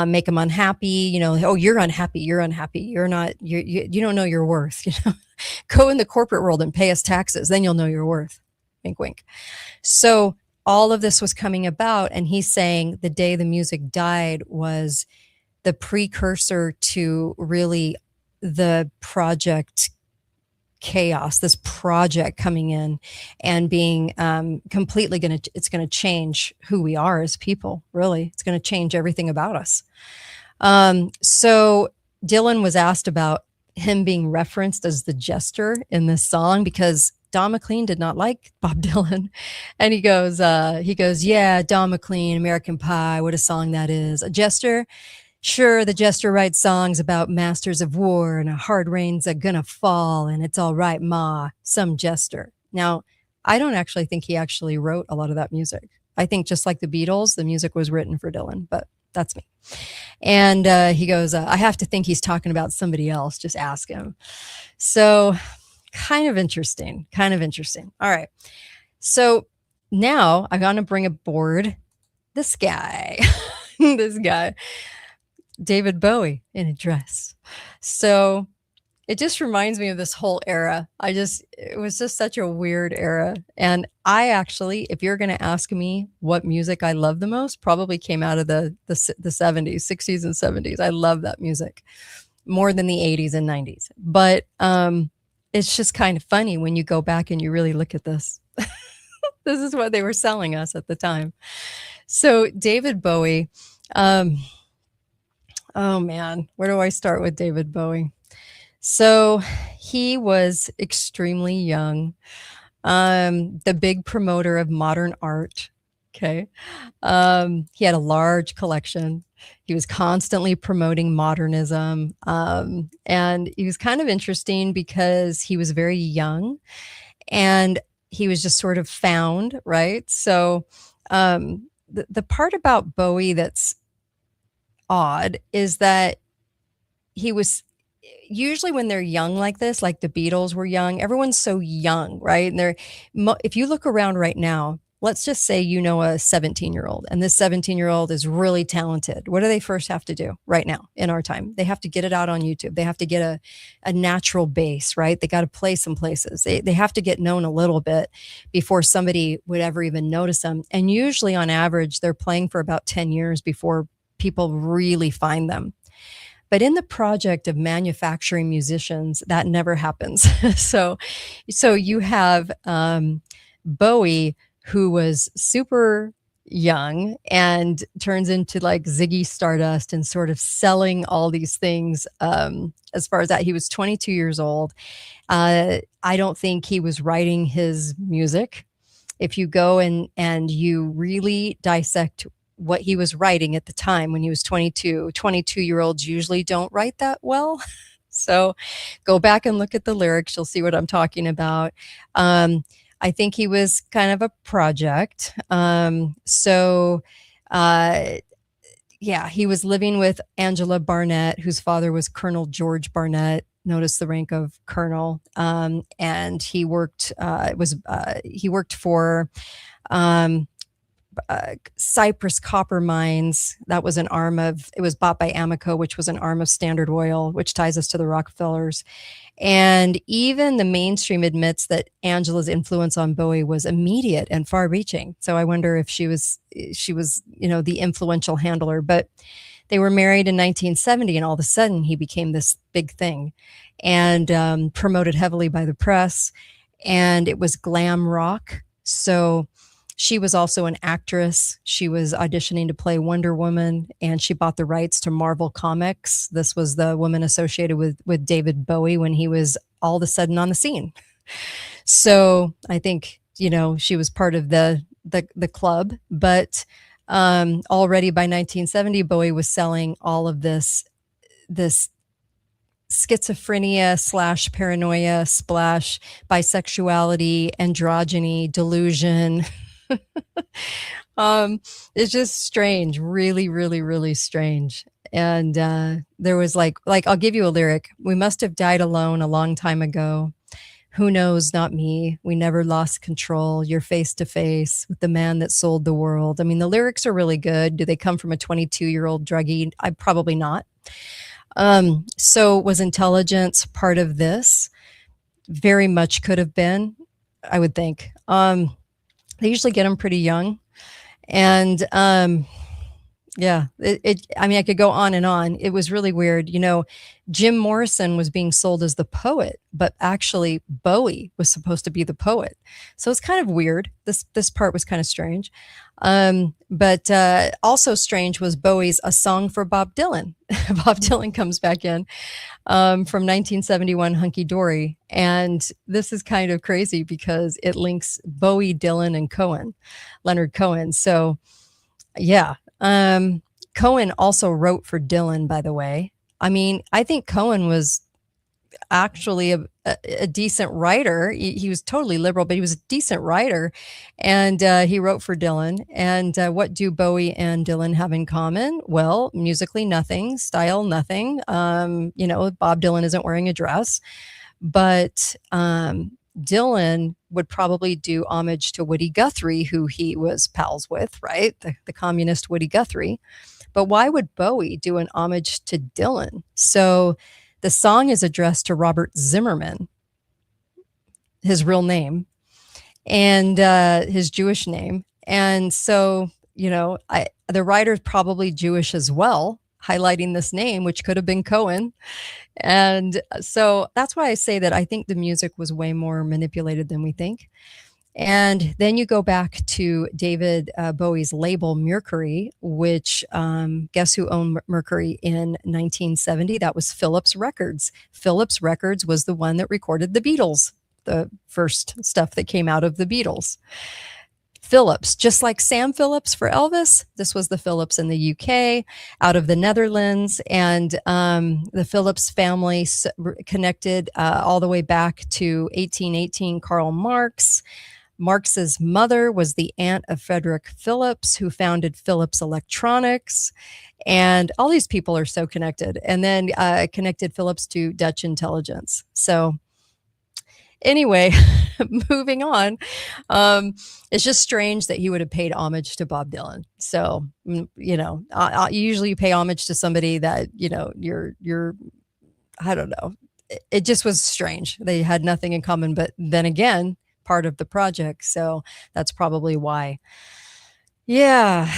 make them unhappy, oh, you're unhappy, you're not, you don't know your worth, go in the corporate world and pay us taxes, then you'll know your worth, wink, wink. So all of this was coming about, and he's saying the day the music died was the precursor to really the project chaos, this project coming in and being completely it's going to change who we are as people. Really, it's going to change everything about us. So Dylan was asked about him being referenced as the jester in this song, because Don McLean did not like Bob Dylan. And he goes, yeah, Don McLean, American Pie, what a song that is. A jester? Sure, the jester writes songs about masters of war and a hard rain's a gonna fall and it's all right, ma, some jester. Now, I don't actually think he actually wrote a lot of that music. I think just like the Beatles, the music was written for Dylan, but that's me. And he goes, I have to think he's talking about somebody else. Just ask him. So kind of interesting. All right. So now I'm going to bring aboard this guy, David Bowie in a dress. So it just reminds me of this whole era. It was just such a weird era. And I actually, if you're going to ask me what music I love the most, probably came out of the 70s, 60s and 70s. I love that music more than the 80s and 90s. But it's just kind of funny when you go back and you really look at this. This is what they were selling us at the time. So David Bowie, oh man, where do I start with David Bowie? So he was extremely young, the big promoter of modern art. Okay. He had a large collection. He was constantly promoting modernism. And he was kind of interesting because he was very young and he was just sort of found, right? So the part about Bowie that's odd is that he was usually when they're young like this, like the Beatles were young, everyone's so young, right? And if you look around right now, let's just say you know a 17-year-old and this 17-year-old is really talented. What do they first have to do right now in our time? They have to get it out on YouTube. They have to get a natural base, right? They got to play some places. They have to get known a little bit before somebody would ever even notice them. And usually on average, they're playing for about 10 years before people really find them. But in the project of manufacturing musicians, that never happens. So you have Bowie, who was super young and turns into like Ziggy Stardust and sort of selling all these things. As far as that, he was 22 years old. I don't think he was writing his music. If you go and you really dissect what he was writing at the time when he was 22-year-olds usually don't write that well. So go back and look at the lyrics. You'll see what I'm talking about. I think he was kind of a project. Yeah, he was living with Angela Barnett, whose father was Colonel George Barnett. Notice the rank of colonel. And he worked, he worked for Cypress Copper Mines. That was an arm of, it was bought by Amoco, which was an arm of Standard Oil, which ties us to the Rockefellers. And even the mainstream admits that Angela's influence on Bowie was immediate and far-reaching. So I wonder if she was, the influential handler. But they were married in 1970, and all of a sudden he became this big thing, and promoted heavily by the press. And it was glam rock. So she was also an actress. She was auditioning to play Wonder Woman, and she bought the rights to Marvel Comics. This was the woman associated with David Bowie when he was all of a sudden on the scene. So I think, she was part of the club, but already by 1970, Bowie was selling all of this schizophrenia / paranoia / bisexuality, androgyny, delusion. It's just strange, really, really, really strange. And there was like I'll give you a lyric. We must have died alone a long time ago. Who knows? Not me. We never lost control. You're face to face with the man that sold the world. I mean, the lyrics are really good. Do they come from a 22-year-old druggie? I probably not. So was intelligence part of this? Very much could have been, I would think. They usually get them pretty young. And yeah, I could go on and on. It was really weird. Jim Morrison was being sold as the poet, but actually Bowie was supposed to be the poet. So it's kind of weird. This part was kind of strange. But also strange was Bowie's A Song for Bob Dylan. Bob Dylan comes back in from 1971, Hunky Dory. And this is kind of crazy because it links Bowie, Dylan, and Leonard Cohen. So yeah. Cohen also wrote for Dylan, by the way. I mean, I think Cohen was actually a decent writer. He was totally liberal, but he was a decent writer. And he wrote for Dylan. And what do Bowie and Dylan have in common? Well, musically, nothing. Style, nothing. Bob Dylan isn't wearing a dress. But Dylan would probably do homage to Woody Guthrie, who he was pals with, right? The communist Woody Guthrie. But why would Bowie do an homage to Dylan? So the song is addressed to Robert Zimmerman, his real name, and his Jewish name. And so, the writer's probably Jewish as well, highlighting this name, which could have been Cohen. And so that's why I say that I think the music was way more manipulated than we think. And then you go back to David Bowie's label Mercury, which guess who owned Mercury in 1970? That was Philips Records. Philips Records was the one that recorded the Beatles, the first stuff that came out of the Beatles. Philips, just like Sam Phillips for Elvis. This was the Philips in the UK, out of the Netherlands, and the Phillips family connected all the way back to 1818. Karl Marx. Marx's mother was the aunt of Frederick Phillips, who founded Philips Electronics. And all these people are so connected. And then connected Phillips to Dutch intelligence. So anyway, moving on. It's just strange that he would have paid homage to Bob Dylan. So, usually you pay homage to somebody that, you're, I don't know. It just was strange. They had nothing in common, but then again, part of the project. So that's probably why. Yeah.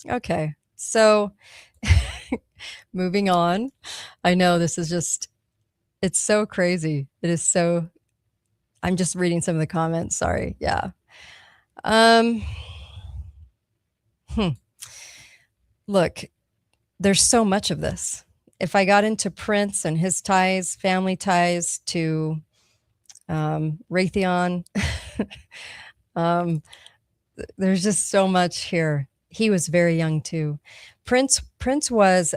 Okay. So moving on. I know this is just, it's so crazy. It is so, I'm just reading some of the comments. Sorry. Yeah. Look, there's so much of this. If I got into Prince and his ties, family ties to Raytheon, there's just so much here. He was very young too. Prince was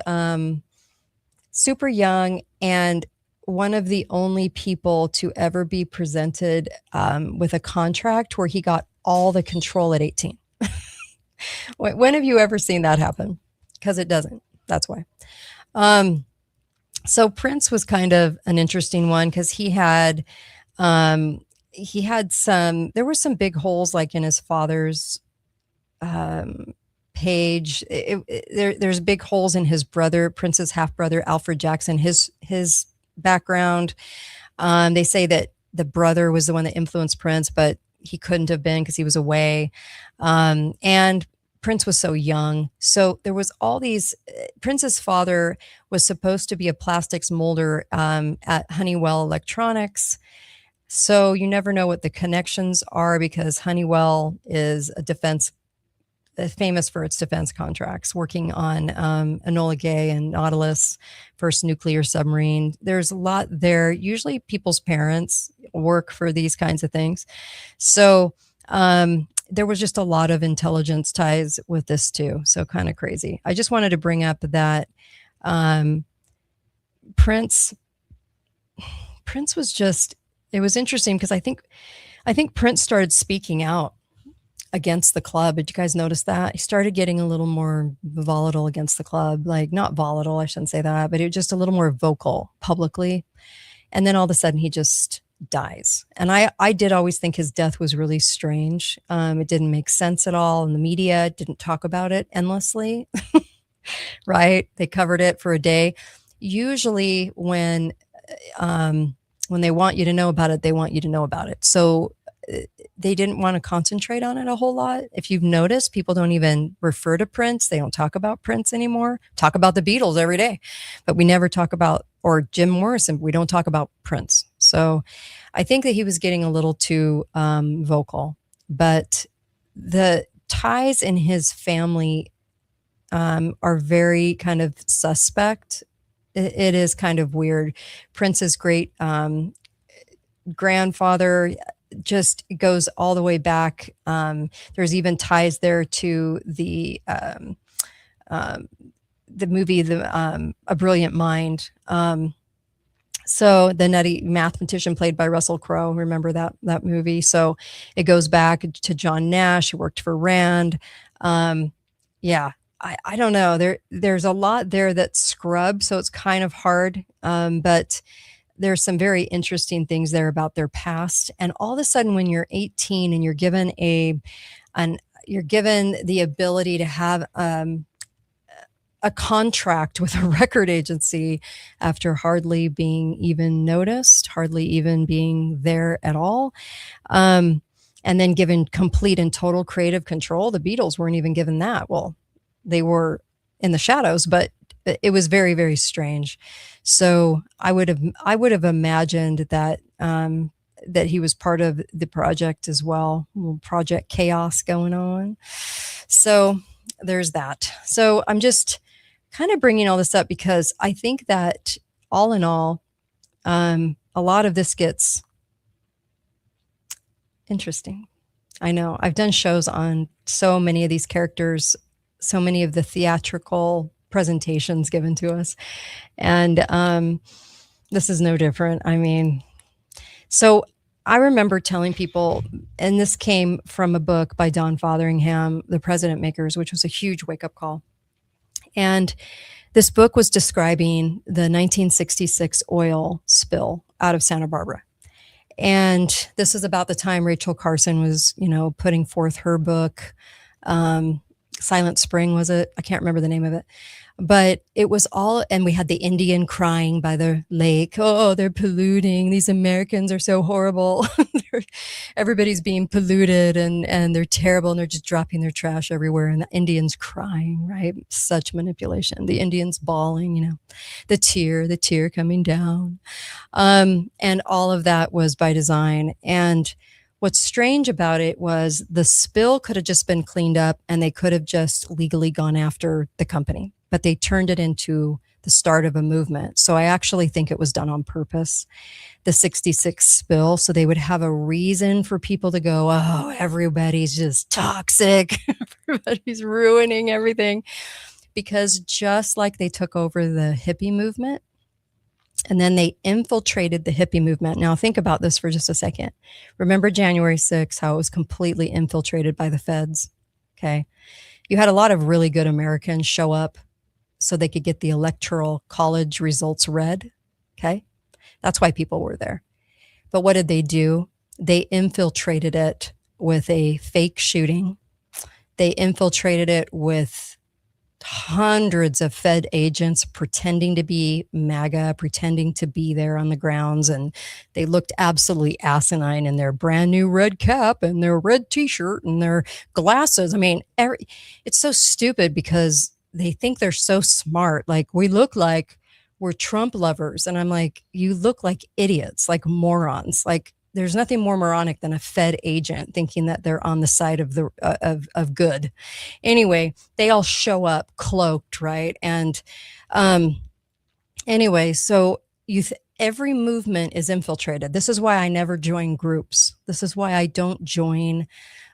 super young and one of the only people to ever be presented with a contract where he got all the control at 18. When have you ever seen that happen? Because it doesn't. That's why. So Prince was kind of an interesting one because he had some, there were some big holes like in his father's page. There's big holes in his brother, Prince's half brother, Alfred Jackson, his background. They say that the brother was the one that influenced Prince, but he couldn't have been because he was away. And Prince was so young. So there was all these, Prince's father was supposed to be a plastics molder at Honeywell Electronics. So you never know what the connections are because Honeywell is famous for its defense contracts, working on Enola Gay and Nautilus, first nuclear submarine. There's a lot there. Usually people's parents work for these kinds of things. So there was just a lot of intelligence ties with this too. So kind of crazy. I just wanted to bring up that Prince was just, it was interesting because I think Prince started speaking out against the club. Did you guys notice that? He started getting a little more volatile against the club. Like, not volatile, I shouldn't say that, but it was just a little more vocal publicly. And then all of a sudden he just dies. And I did always think his death was really strange. It didn't make sense at all. And the media didn't talk about it endlessly, right? They covered it for a day. Usually when they want you to know about it, they want you to know about it. So they didn't want to concentrate on it a whole lot. If you've noticed, people don't even refer to Prince. They don't talk about Prince anymore. Talk about the Beatles every day, but we never talk about, or Jim Morrison, we don't talk about Prince. So I think that he was getting a little too vocal, but the ties in his family are very kind of suspect. It is kind of weird. Prince's great grandfather just goes all the way back. There's even ties there to the movie, A Brilliant Mind. So the nutty mathematician played by Russell Crowe, remember that movie? So it goes back to John Nash, who worked for Rand. Yeah, I don't know. There's a lot there that's scrubbed, so it's kind of hard. But there's some very interesting things there about their past. And all of a sudden, when you're 18 and you're given you're given the ability to have a contract with a record agency after hardly being even noticed, hardly even being there at all, and then given complete and total creative control. The Beatles weren't even given that. Well, they were in the shadows, but it was very, very strange. So I would have imagined that that he was part of the project as well. Project Chaos going on. So there's that. So I'm just kind of bringing all this up because I think that all in all, a lot of this gets interesting. I know. I've done shows on so many of these characters, so many of the theatrical presentations given to us. And this is no different. I mean, so I remember telling people, and this came from a book by Don Fotheringham, The President Makers, which was a huge wake-up call. And this book was describing the 1966 oil spill out of Santa Barbara. And this is about the time Rachel Carson was, putting forth her book. Silent Spring, was it? I can't remember the name of it. But it was all, and we had the Indian crying by the lake. Oh, they're polluting. These Americans are so horrible. Everybody's being polluted and they're terrible and they're just dropping their trash everywhere. And the Indians crying, right? Such manipulation. The Indians bawling, the tear coming down. And all of that was by design. And what's strange about it was the spill could have just been cleaned up and they could have just legally gone after the company, but they turned it into the start of a movement. So I actually think it was done on purpose, the 66 spill, so they would have a reason for people to go, oh, everybody's just toxic. Everybody's ruining everything. Because just like they took over the hippie movement, and then they infiltrated the hippie movement. Now think about this for just a second. Remember January 6th, how it was completely infiltrated by the feds, okay? You had a lot of really good Americans show up so they could get the electoral college results read, okay? That's why people were there. But what did they do? They infiltrated it with a fake shooting. They infiltrated it with hundreds of Fed agents pretending to be MAGA, pretending to be there on the grounds. And they looked absolutely asinine in their brand new red cap and their red t-shirt and their glasses. I mean, it's so stupid because they think they're so smart. Like, we look like we're Trump lovers. And I'm like, you look like idiots, like morons. Like, there's nothing more moronic than a Fed agent thinking that they're on the side of the of good. Anyway, they all show up cloaked, right? And anyway, so every movement is infiltrated. This is why I never join groups. This is why I don't join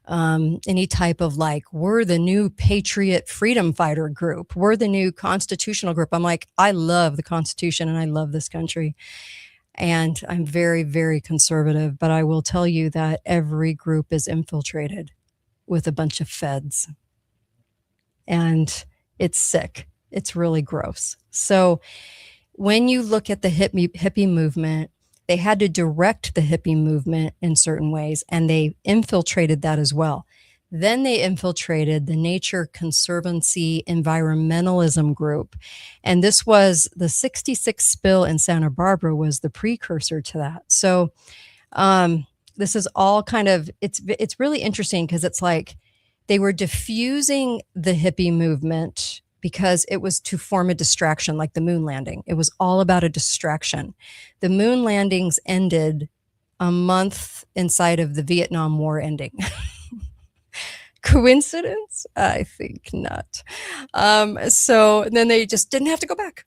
any type of we're the new patriot freedom fighter group. We're the new constitutional group. I'm like, I love the Constitution and I love this country. And I'm very, very conservative, but I will tell you that every group is infiltrated with a bunch of feds. And it's sick. It's really gross. So when you look at the hippie movement, they had to direct the hippie movement in certain ways, and they infiltrated that as well. Then they infiltrated the Nature Conservancy environmentalism group. And this was the 66 spill in Santa Barbara was the precursor to that. So this is all kind of, it's really interesting because it's like they were diffusing the hippie movement because it was to form a distraction, like the moon landing. It was all about a distraction. The moon landings ended a month inside of the Vietnam War ending. Coincidence? I think not. So then they just didn't have to go back.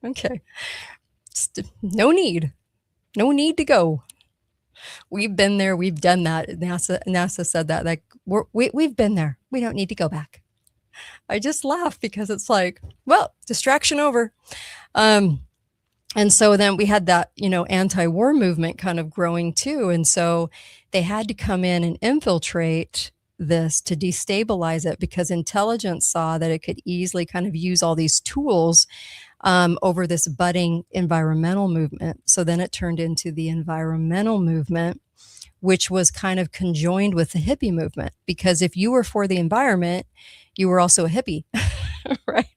Okay. No need to go. We've been there. We've done that. NASA said that. Like, we've been there. We don't need to go back. I just laugh because it's like, well, distraction over. And so then we had that, anti-war movement kind of growing too. And so they had to come in and infiltrate this to destabilize it because intelligence saw that it could easily kind of use all these tools over this budding environmental movement. So then it turned into the environmental movement, which was kind of conjoined with the hippie movement. Because if you were for the environment, you were also a hippie, right?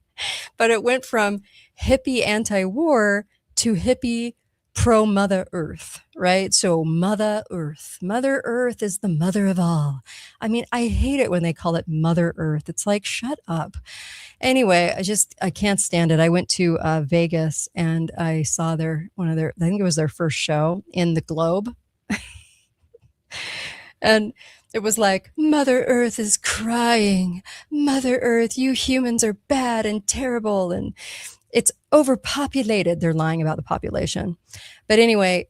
But it went from hippie anti-war to hippie pro-Mother Earth, right? So Mother Earth is the mother of all. I mean, I hate it when they call it Mother Earth. It's like, shut up. Anyway, I can't stand it. I went to Vegas and I saw I think it was their first show in the Globe. And it was like, Mother Earth is crying. Mother Earth, you humans are bad and terrible. And It's overpopulated. They're lying about the population. But anyway,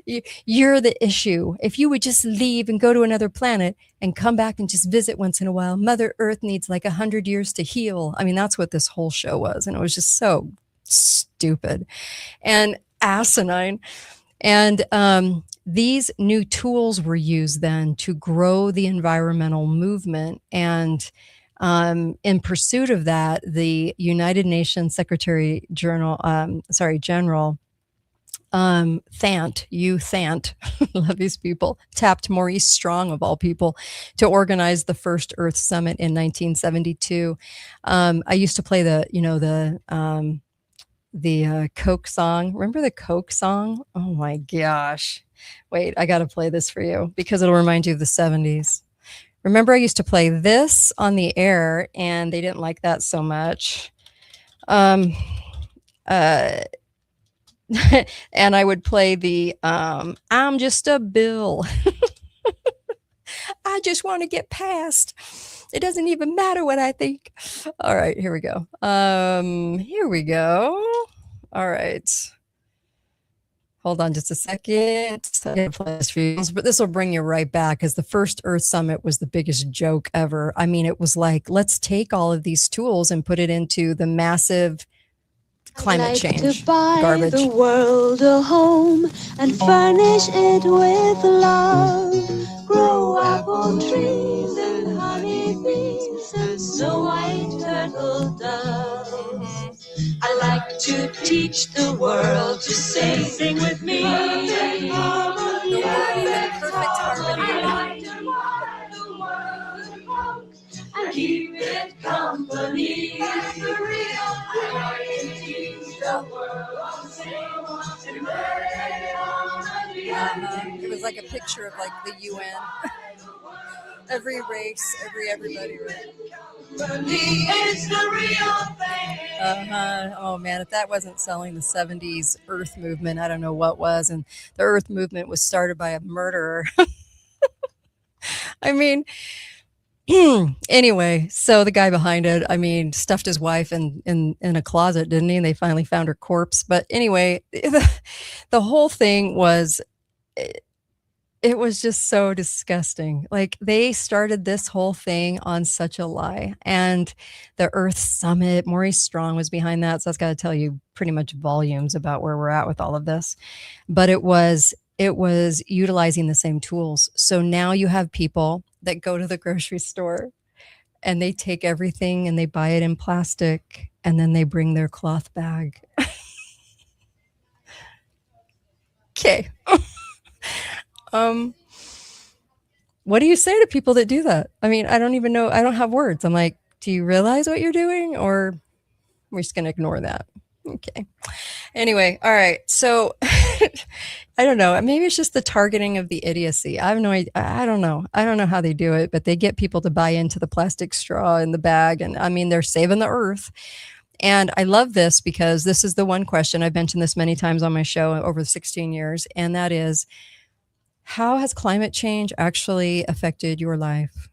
you're the issue. If you would just leave and go to another planet and come back and just visit once in a while, Mother Earth needs like 100 years to heal. I mean, that's what this whole show was. And it was just so stupid and asinine. And these new tools were used then to grow the environmental movement. And in pursuit of that, the United Nations General Thant, love these people, tapped Maurice Strong, of all people, to organize the first Earth Summit in 1972. I used to play the Coke song. Remember the Coke song? Oh my gosh. Wait, I got to play this for you because it'll remind you of the 70s. Remember, I used to play this on the air, and they didn't like that so much. And I would play the I'm just a bill. I just want to get past. It doesn't even matter what I think. All right, here we go. All right. Hold on just a second. I gotta play this for you. But this will bring you right back, because the first Earth Summit was the biggest joke ever. I mean, it was like, let's take all of these tools and put it into the massive climate change to buy garbage. the world a home and furnish it with love. Grow apple trees and honey bees and snow white turtle doves. I like to teach the world to sing with me. The world in perfect harmony. I like to buy the world and keep it company. That's the real It was like a picture of like the UN. Every race, everybody. It's the real thing. Oh man, if that wasn't selling the 70s Earth movement, I don't know what was. And the Earth movement was started by a murderer. I mean, anyway, so the guy behind it, I mean, stuffed his wife in a closet, didn't he? And they finally found her corpse. But anyway, the whole thing was, it was just so disgusting. Like, they started this whole thing on such a lie. And the Earth Summit, Maurice Strong was behind that. So that's got to tell you pretty much volumes about where we're at with all of this. But it was utilizing the same tools. So now you have people that go to the grocery store and they take everything and they buy it in plastic, and then they bring their cloth bag. Okay. What do you say to people that do that? I mean, I don't even know. I don't have words. I'm like, do you realize what you're doing, or we're just going to ignore that? Okay. Anyway. All right. So I don't know. Maybe it's just the targeting of the idiocy. I have no idea. I don't know. I don't know how they do it, but they get people to buy into the plastic straw in the bag. And I mean, they're saving the earth. And I love this because this is the one question. I've mentioned this many times on my show over 16 years. And that is, how has climate change actually affected your life?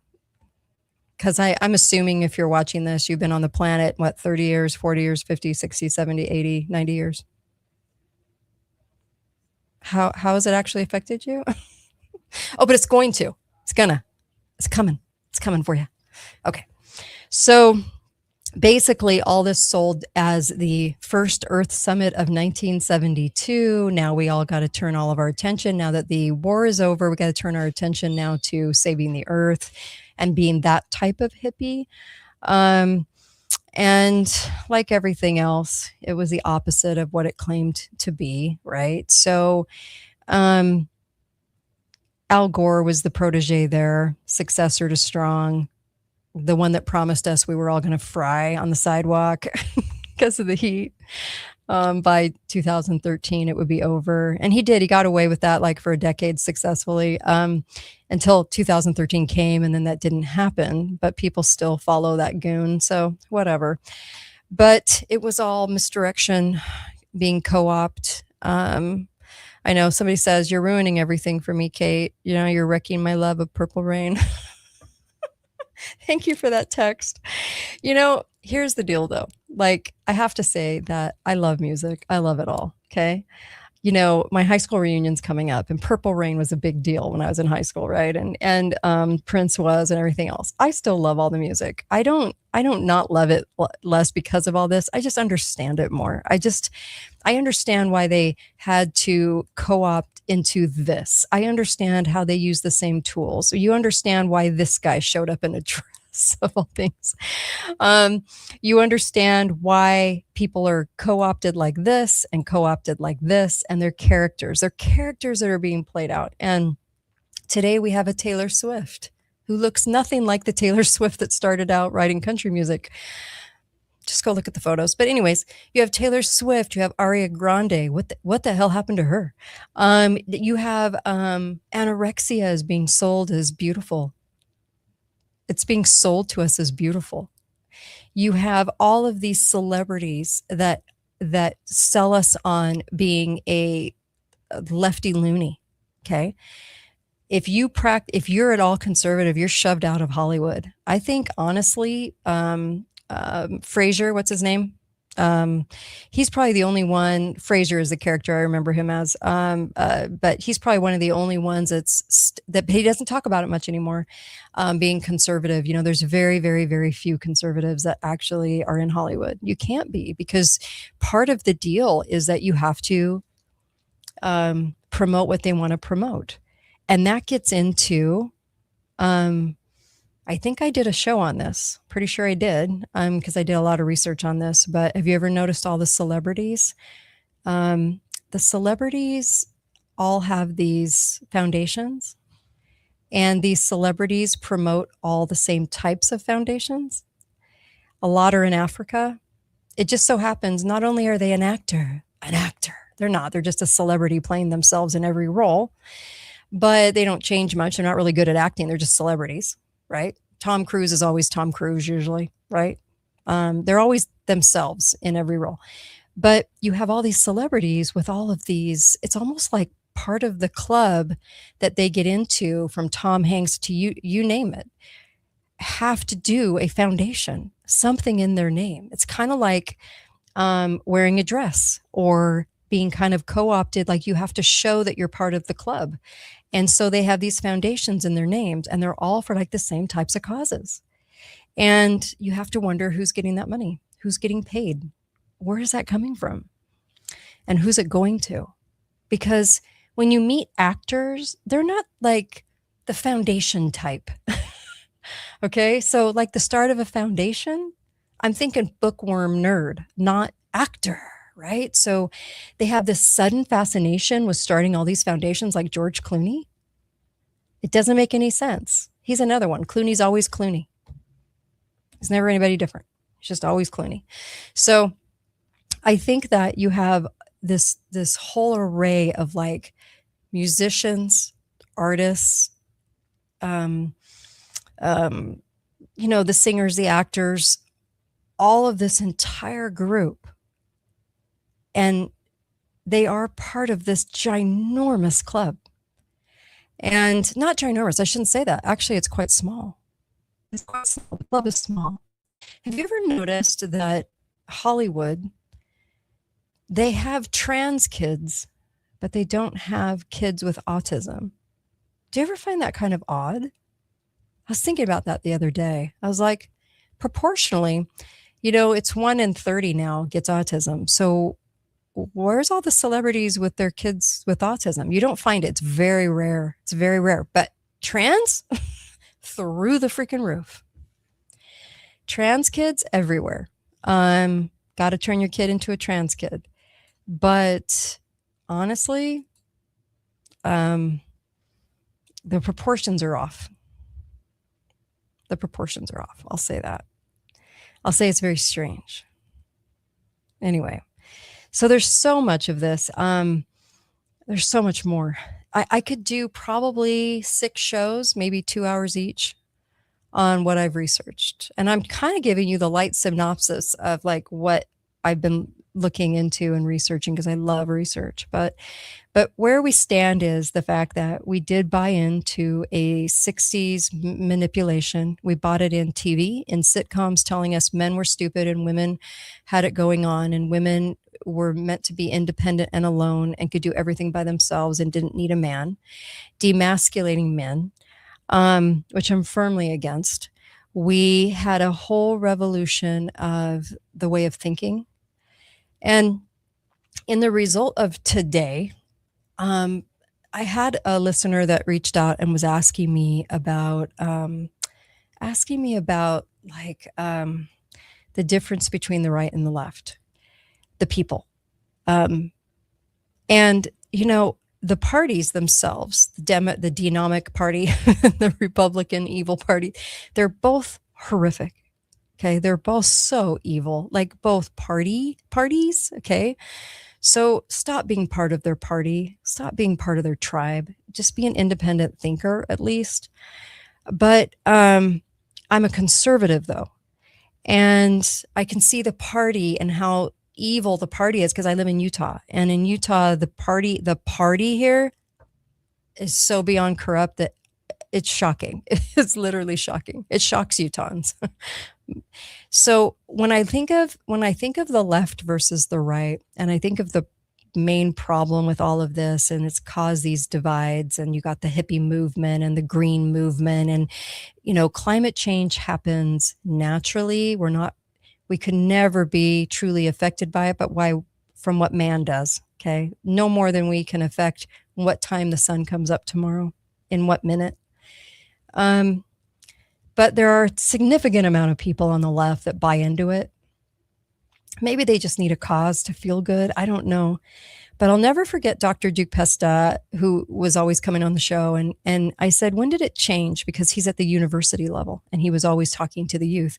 Because I'm assuming if you're watching this, you've been on the planet, 30 years, 40 years, 50, 60, 70, 80, 90 years. How has it actually affected you? Oh, but it's going to. It's coming. It's coming for you. Okay. So basically, all this sold as the first Earth Summit of 1972. Now we all got to turn all of our attention. Now that the war is over, we got to turn our attention now to saving the earth and being that type of hippie. And like everything else, it was the opposite of what it claimed to be, right? So Al Gore was the protege there, successor to Strong, the one that promised us we were all going to fry on the sidewalk because of the heat. By 2013, it would be over. And he did. He got away with that like for a decade successfully until 2013 came, and then that didn't happen. But people still follow that goon. So whatever. But it was all misdirection, being co-opted. I know somebody says, you're ruining everything for me, Kate. You know, you're wrecking my love of Purple Rain. Thank you for that text. You know, here's the deal though. Like, I have to say that I love music. I love it all. Okay. You know, my high school reunion's coming up, and Purple Rain was a big deal when I was in high school, right? And Prince was, and everything else. I still love all the music. I don't not love it less because of all this. I just understand it more. I understand why they had to co-opt into this. I understand how they use the same tools. So you understand why this guy showed up in a dress of all things. You understand why people are co-opted like this and co-opted like this, and they're characters. They're characters that are being played out. And today we have a Taylor Swift who looks nothing like the Taylor Swift that started out writing country music. Just go look at the photos. But anyways, you have Taylor Swift, you have Ariana Grande. What the hell happened to her? You have anorexia is being sold as beautiful. It's being sold to us as beautiful. You have all of these celebrities that sell us on being a lefty loony. Okay. If you're at all conservative, you're shoved out of Hollywood. I think honestly, Frasier, what's his name? He's probably the only one. Frasier is the character I remember him as. But he's probably one of the only ones that he doesn't talk about it much anymore. Being conservative, you know, there's very, very, very few conservatives that actually are in Hollywood. You can't be, because part of the deal is that you have to promote what they want to promote. And that gets into, I think I did a show on this. Pretty sure I did, because I did a lot of research on this. But have you ever noticed all the celebrities? The celebrities all have these foundations, and these celebrities promote all the same types of foundations. A lot are in Africa. It just so happens not only are they an actor, they're not. They're just a celebrity playing themselves in every role. But they don't change much. They're not really good at acting. They're just celebrities, right? Tom Cruise is always Tom Cruise usually, right? They're always themselves in every role. But you have all these celebrities with all of these, it's almost like part of the club that they get into, from Tom Hanks to you name it, have to do a foundation, something in their name. It's kind of like wearing a dress or being kind of co-opted, like you have to show that you're part of the club. And so they have these foundations in their names, and they're all for like the same types of causes. And you have to wonder who's getting that money, who's getting paid, where is that coming from, and who's it going to? Because when you meet actors, they're not like the foundation type. Okay, so like the start of a foundation, I'm thinking bookworm nerd, not actor. Right? So they have this sudden fascination with starting all these foundations like George Clooney. It doesn't make any sense. He's another one. Clooney's always Clooney. He's never anybody different. He's just always Clooney. So I think that you have this whole array of like musicians, artists, you know, the singers, the actors, all of this entire group. And they are part of this ginormous club. And not ginormous, I shouldn't say that. Actually, it's quite small. It's quite small. The club is small. Have you ever noticed that Hollywood, they have trans kids, but they don't have kids with autism? Do you ever find that kind of odd? I was thinking about that the other day. I was like, proportionally, you know, it's 1 in 30 now gets autism. So where's all the celebrities with their kids with autism? You don't find it. It's very rare. It's very rare. But trans, through the freaking roof. Trans kids everywhere. Got to turn your kid into a trans kid. But honestly, the proportions are off. The proportions are off. I'll say that. I'll say it's very strange. Anyway. So there's so much of this. There's so much more. I could do probably 6 shows, maybe 2 hours each, on what I've researched. And I'm kind of giving you the light synopsis of like what I've been looking into and researching because I love research. But where we stand is the fact that we did buy into a 60s manipulation. We bought it in TV, in sitcoms telling us men were stupid and women had it going on, and women were meant to be independent and alone and could do everything by themselves and didn't need a man, demasculating men, which I'm firmly against. We had a whole revolution of the way of thinking. And in the result of today, I had a listener that reached out and was asking me about like the difference between the right and the left, the people. And, you know, the parties themselves, the Denomic Party, the Republican Evil Party, they're both horrific. Okay. They're both so evil, like both parties. Okay. So stop being part of their party, stop being part of their tribe, just be an independent thinker at least. But I'm a conservative though. And I can see the party and how evil the party is because I live in Utah. And in Utah, the party here is so beyond corrupt that it's shocking. It's literally shocking. It shocks Utahns. So when I think of the left versus the right, and I think of the main problem with all of this, and it's caused these divides, and you got the hippie movement and the green movement, and you know, climate change happens naturally. We could never be truly affected by it, but from what man does. Okay. No more than we can affect what time the sun comes up tomorrow, in what minute. But there are a significant amount of people on the left that buy into it. Maybe they just need a cause to feel good. I don't know. But I'll never forget Dr. Duke Pesta, who was always coming on the show. And I said, when did it change? Because he's at the university level and he was always talking to the youth.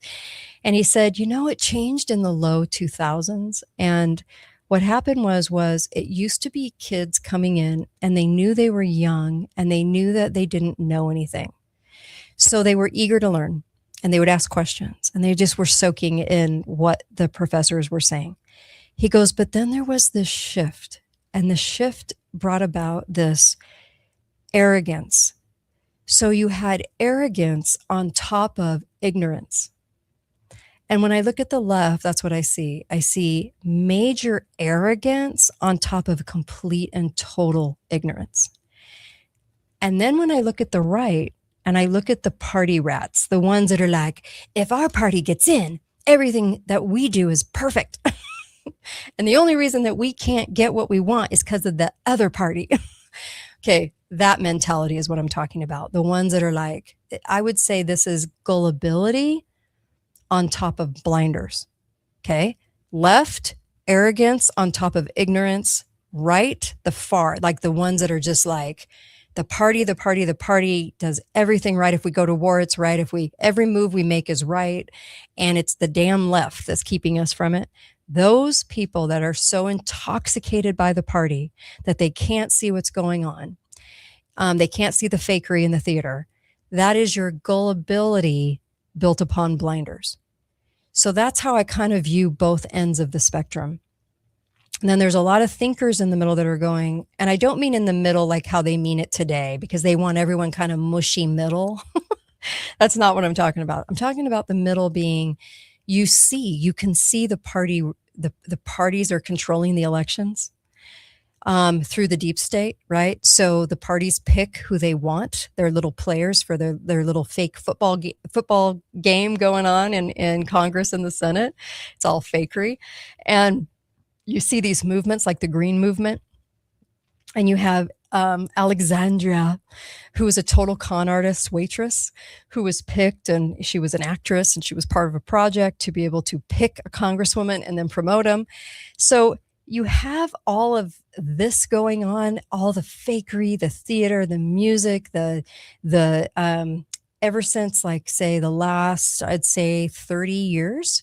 And he said, you know, it changed in the low 2000s. And what happened was it used to be kids coming in and they knew they were young and they knew that they didn't know anything. So they were eager to learn and they would ask questions and they just were soaking in what the professors were saying. He goes, but then there was this shift, and the shift brought about this arrogance. So you had arrogance on top of ignorance. And when I look at the left, that's what I see. I see major arrogance on top of complete and total ignorance. And then when I look at the right, and I look at the party rats, the ones that are like, if our party gets in, everything that we do is perfect. And the only reason that we can't get what we want is because of the other party. Okay, that mentality is what I'm talking about. The ones that are like, I would say this is gullibility on top of blinders. Okay, left, arrogance on top of ignorance. Right, the far, like the ones that are just like, the party does everything right. If we go to war, it's right. Every move we make is right. And it's the damn left that's keeping us from it. Those people that are so intoxicated by the party that they can't see what's going on. They can't see the fakery in the theater. That is your gullibility built upon blinders. So that's how I kind of view both ends of the spectrum. And then there's a lot of thinkers in the middle that are going, and I don't mean in the middle like how they mean it today, because they want everyone kind of mushy middle. That's not what I'm talking about. I'm talking about the middle being, you can see the parties are controlling the elections through the deep state, right? So the parties pick who they want, their little players for their little fake football game going on in Congress and the Senate. It's all fakery. And you see these movements like the Green Movement, and you have Alexandria, who was a total con artist waitress who was picked, and she was an actress and she was part of a project to be able to pick a congresswoman and then promote them. So you have all of this going on, all the fakery, the theater, the music, the ever since like say the last, I'd say 30 years,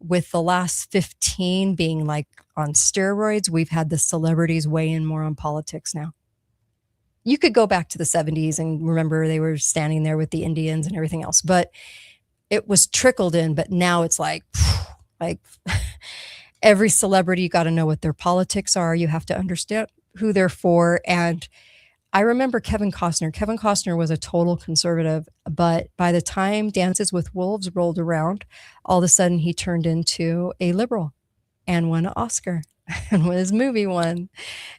with the last 15 being like on steroids, we've had the celebrities weigh in more on politics now. You could go back to the 70s and remember they were standing there with the Indians and everything else, but it was trickled in, but now it's like, Every celebrity, you got to know what their politics are. You have to understand who they're for. And I remember Kevin Costner. Kevin Costner was a total conservative, but by the time Dances with Wolves rolled around, all of a sudden he turned into a liberal and won an Oscar and his movie won.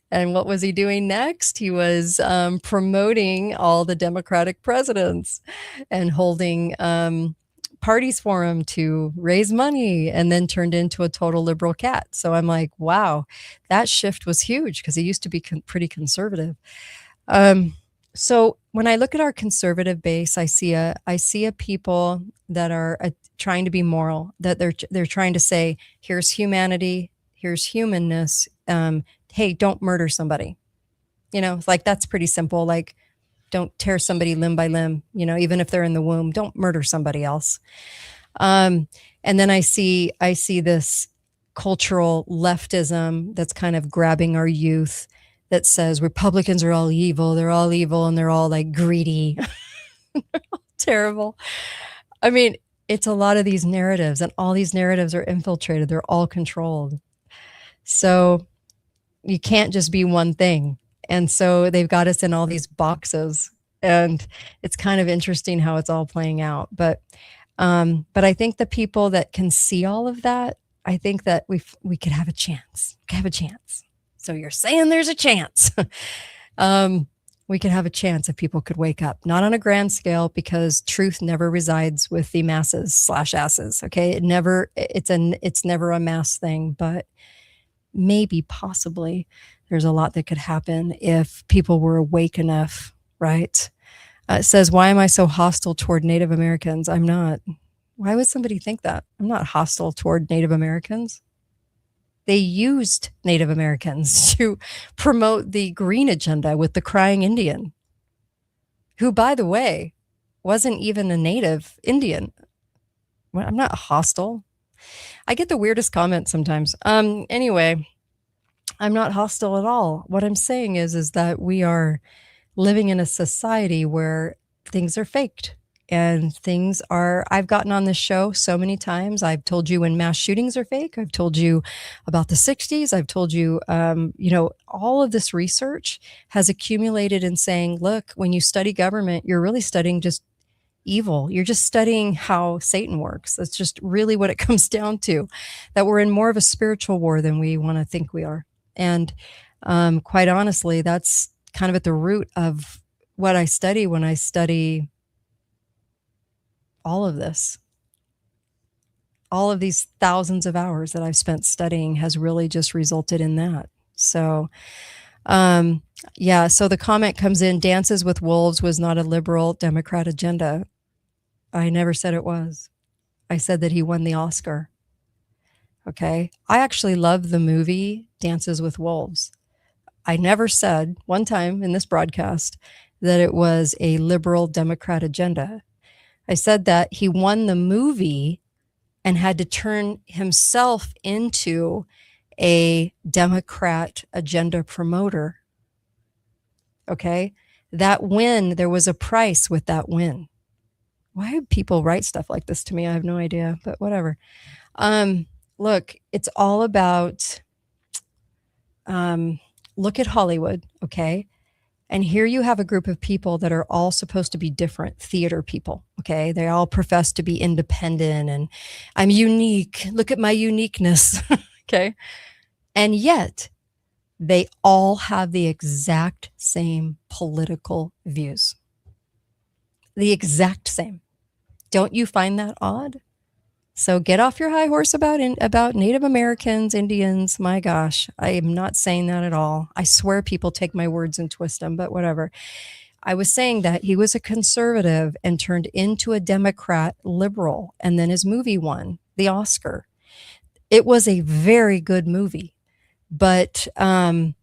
And what was he doing next? He was promoting all the Democratic presidents and holding parties for him to raise money, and then turned into a total liberal cat. So I'm like, wow, that shift was huge because he used to be pretty conservative. So when I look at our conservative base, I see a people that are trying to be moral, that they're trying to say, here's humanity, here's humanness. Hey, don't murder somebody. It's like, that's pretty simple. Like, don't tear somebody limb by limb, even if they're in the womb, don't murder somebody else. And then I see this cultural leftism that's kind of grabbing our youth, that says Republicans are all evil, and they're all like greedy, terrible. I mean, it's a lot of these narratives, and all these narratives are infiltrated. They're all controlled. So you can't just be one thing. And so they've got us in all these boxes, and it's kind of interesting how it's all playing out. But I think the people that can see all of that, I think that we could have a chance. So you're saying there's a chance. We could have a chance if people could wake up, not on a grand scale, because truth never resides with the masses/asses. Okay. It's never a mass thing, but maybe possibly there's a lot that could happen if people were awake enough, right? It says, why am I so hostile toward Native Americans? I'm not. Why would somebody think that? I'm not hostile toward Native Americans. They used Native Americans to promote the green agenda with the crying Indian, who, by the way, wasn't even a native Indian. Well, I'm not hostile. I get the weirdest comments sometimes. Anyway, I'm not hostile at all. What I'm saying is that we are living in a society where things are faked. And I've gotten on this show so many times. I've told you when mass shootings are fake. I've told you about the 60s. I've told you, all of this research has accumulated in saying, look, when you study government, you're really studying just evil. You're just studying how Satan works. That's just really what it comes down to, that we're in more of a spiritual war than we want to think we are. And quite honestly, that's kind of at the root of what I study when I study all of this. All of these thousands of hours that I've spent studying has really just resulted in that. So, so the comment comes in, Dances with Wolves was not a liberal Democrat agenda. I never said it was. I said that he won the Oscar. Okay. I actually love the movie Dances with Wolves. I never said one time in this broadcast that it was a liberal Democrat agenda. I said that he won the movie and had to turn himself into a Democrat agenda promoter. Okay. That win, there was a price with that win. Why do people write stuff like this to me? I have no idea, but whatever. Look, it's all about, look at Hollywood. Okay. And here you have a group of people that are all supposed to be different theater people. Okay. They all profess to be independent and I'm unique. Look at my uniqueness. Okay. And yet they all have the exact same political views. The exact same. Don't you find that odd? So get off your high horse about Native Americans, Indians. My gosh, I am not saying that at all. I swear people take my words and twist them, but whatever. I was saying that he was a conservative and turned into a Democrat liberal, and then his movie won the Oscar. It was a very good movie, but and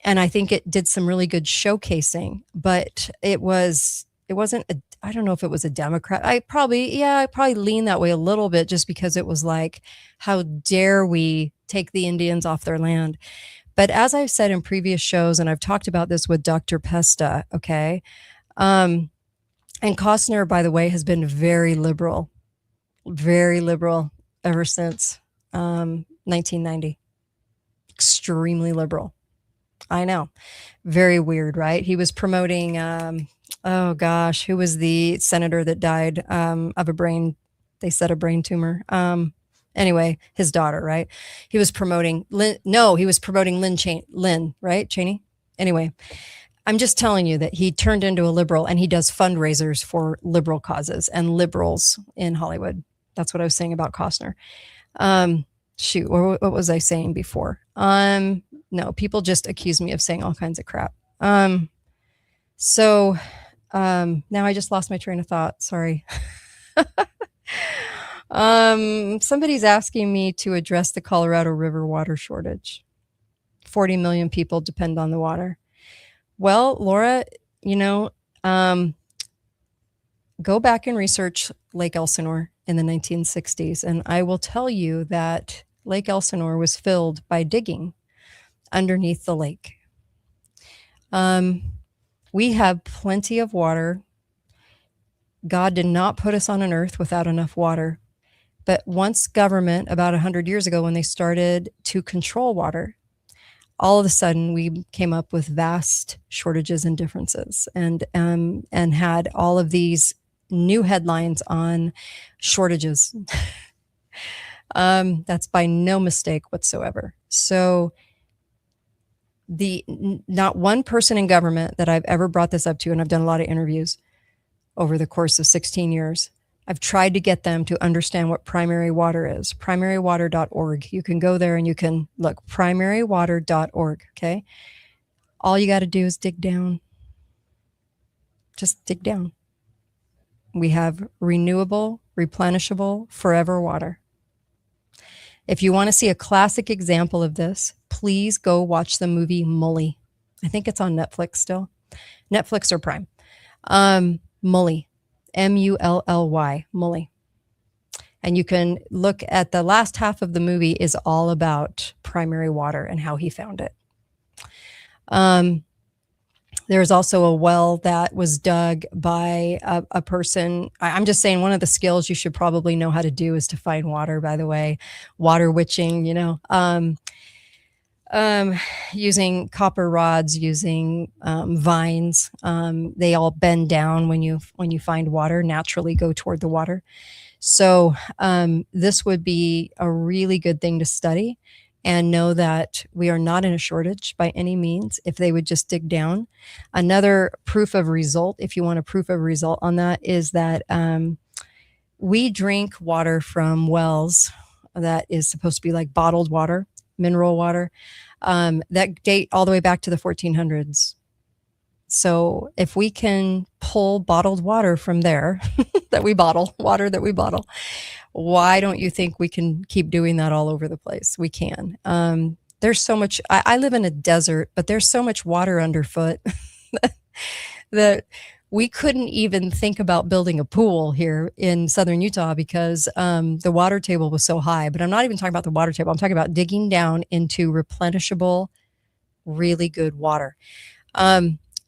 I think it did some really good showcasing, but it wasn't I don't know if it was a Democrat. I probably lean that way a little bit just because it was like, how dare we take the Indians off their land? But as I've said in previous shows, and I've talked about this with Dr. Pesta, okay? And Costner, by the way, has been very liberal ever since. 1990. Extremely liberal. I know. Very weird, right? He was promoting, oh gosh, who was the senator that died of a brain, they said a brain tumor. Anyway, his daughter, right? He was promoting, he was promoting Lynn, right? Cheney? Anyway, I'm just telling you that he turned into a liberal and he does fundraisers for liberal causes and liberals in Hollywood. That's what I was saying about Costner. Shoot, what was I saying before? No, people just accuse me of saying all kinds of crap. So now I just lost my train of thought. Sorry. Somebody's asking me to address the Colorado River water shortage. 40 million people depend on the water. Well, Laura, go back and research Lake Elsinore in the 1960s, and I will tell you that Lake Elsinore was filled by digging underneath the lake. We have plenty of water. God did not put us on an earth without enough water. But once government, about 100 years ago, when they started to control water, all of a sudden we came up with vast shortages and differences, and had all of these new headlines on shortages. That's by no mistake whatsoever. So not one person in government that I've ever brought this up to, and I've done a lot of interviews over the course of 16 years, I've tried to get them to understand what primary water is. Primarywater.org. You can go there and you can look, primarywater.org. Okay. All you got to do is dig down. Just dig down. We have renewable, replenishable, forever water. If you want to see a classic example of this, please go watch the movie Mully. I think it's on Netflix still. Netflix or Prime. Mully. Mully. Mully. And you can look at the last half of the movie is all about primary water and how he found it. There's also a well that was dug by a person. I'm just saying one of the skills you should probably know how to do is to find water, by the way. Water witching, using copper rods, using vines. They all bend down when you find water, naturally go toward the water. So this would be a really good thing to study and know that we are not in a shortage by any means if they would just dig down. Another proof of result, if you want a proof of result on that, is that we drink water from wells that is supposed to be like bottled water, mineral water, that date all the way back to the 1400s. So if we can pull bottled water from there that we bottle, why don't you think we can keep doing that all over the place? We can. There's so much, I live in a desert, but there's so much water underfoot that we couldn't even think about building a pool here in southern Utah because the water table was so high. But I'm not even talking about the water table. I'm talking about digging down into replenishable, really good water.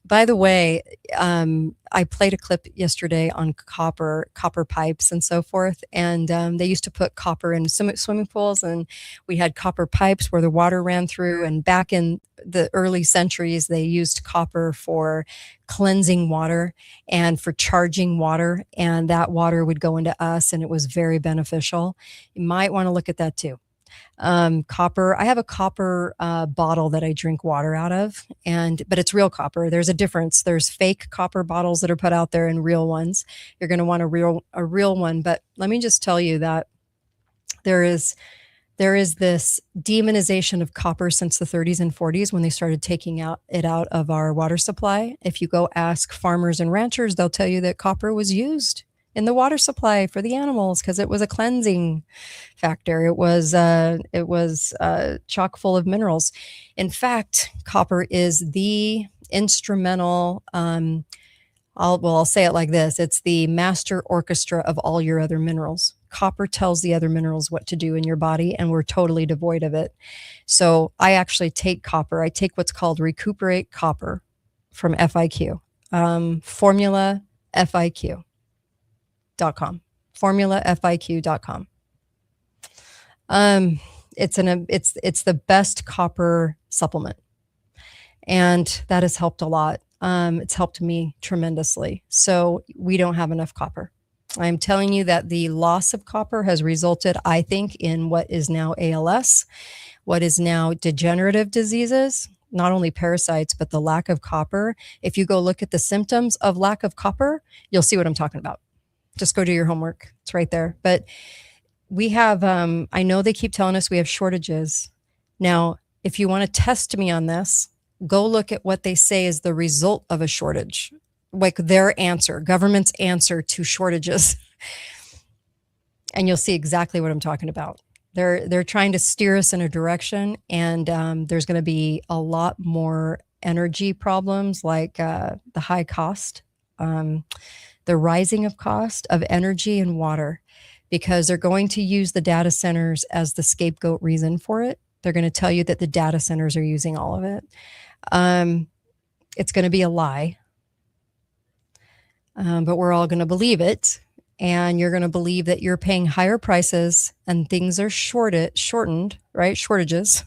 By the way, I played a clip yesterday on copper pipes and so forth. And they used to put copper in swimming pools, and we had copper pipes where the water ran through. And back in the early centuries, they used copper for cleansing water and for charging water. And that water would go into us, and it was very beneficial. You might want to look at that too. Copper. I have a copper bottle that I drink water out of, but it's real copper. There's a difference. There's fake copper bottles that are put out there and real ones. You're going to want a real one. But let me just tell you that there is this demonization of copper since the 30s and 40s when they started taking it out of our water supply. If you go ask farmers and ranchers, they'll tell you that copper was used in the water supply for the animals because it was a cleansing factor. It was chock full of minerals. In fact, copper is the instrumental, I'll say it like this. It's the master orchestra of all your other minerals. Copper tells the other minerals what to do in your body, and we're totally devoid of it. So I actually take copper. I take what's called Recuperate Copper from FIQ, Formula FIQ. formulafiq.com. it's the best copper supplement, and that has helped a lot. It's helped me tremendously. So we don't have enough copper. I'm telling you that the loss of copper has resulted, I think, in what is now ALS, what is now degenerative diseases, not only parasites, but the lack of copper. If you go look at the symptoms of lack of copper, you'll see what I'm talking about. Just go do your homework. It's right there. But we have, I know they keep telling us we have shortages. Now, if you want to test me on this, go look at what they say is the result of a shortage, like their answer, government's answer to shortages. And you'll see exactly what I'm talking about. They're trying to steer us in a direction, and there's going to be a lot more energy problems, like the high cost, the rising of cost of energy and water, because they're going to use the data centers as the scapegoat reason for it. They're going to tell you that the data centers are using all of it. It's going to be a lie, but we're all going to believe it. And you're going to believe that you're paying higher prices and things are shortened, right? Shortages.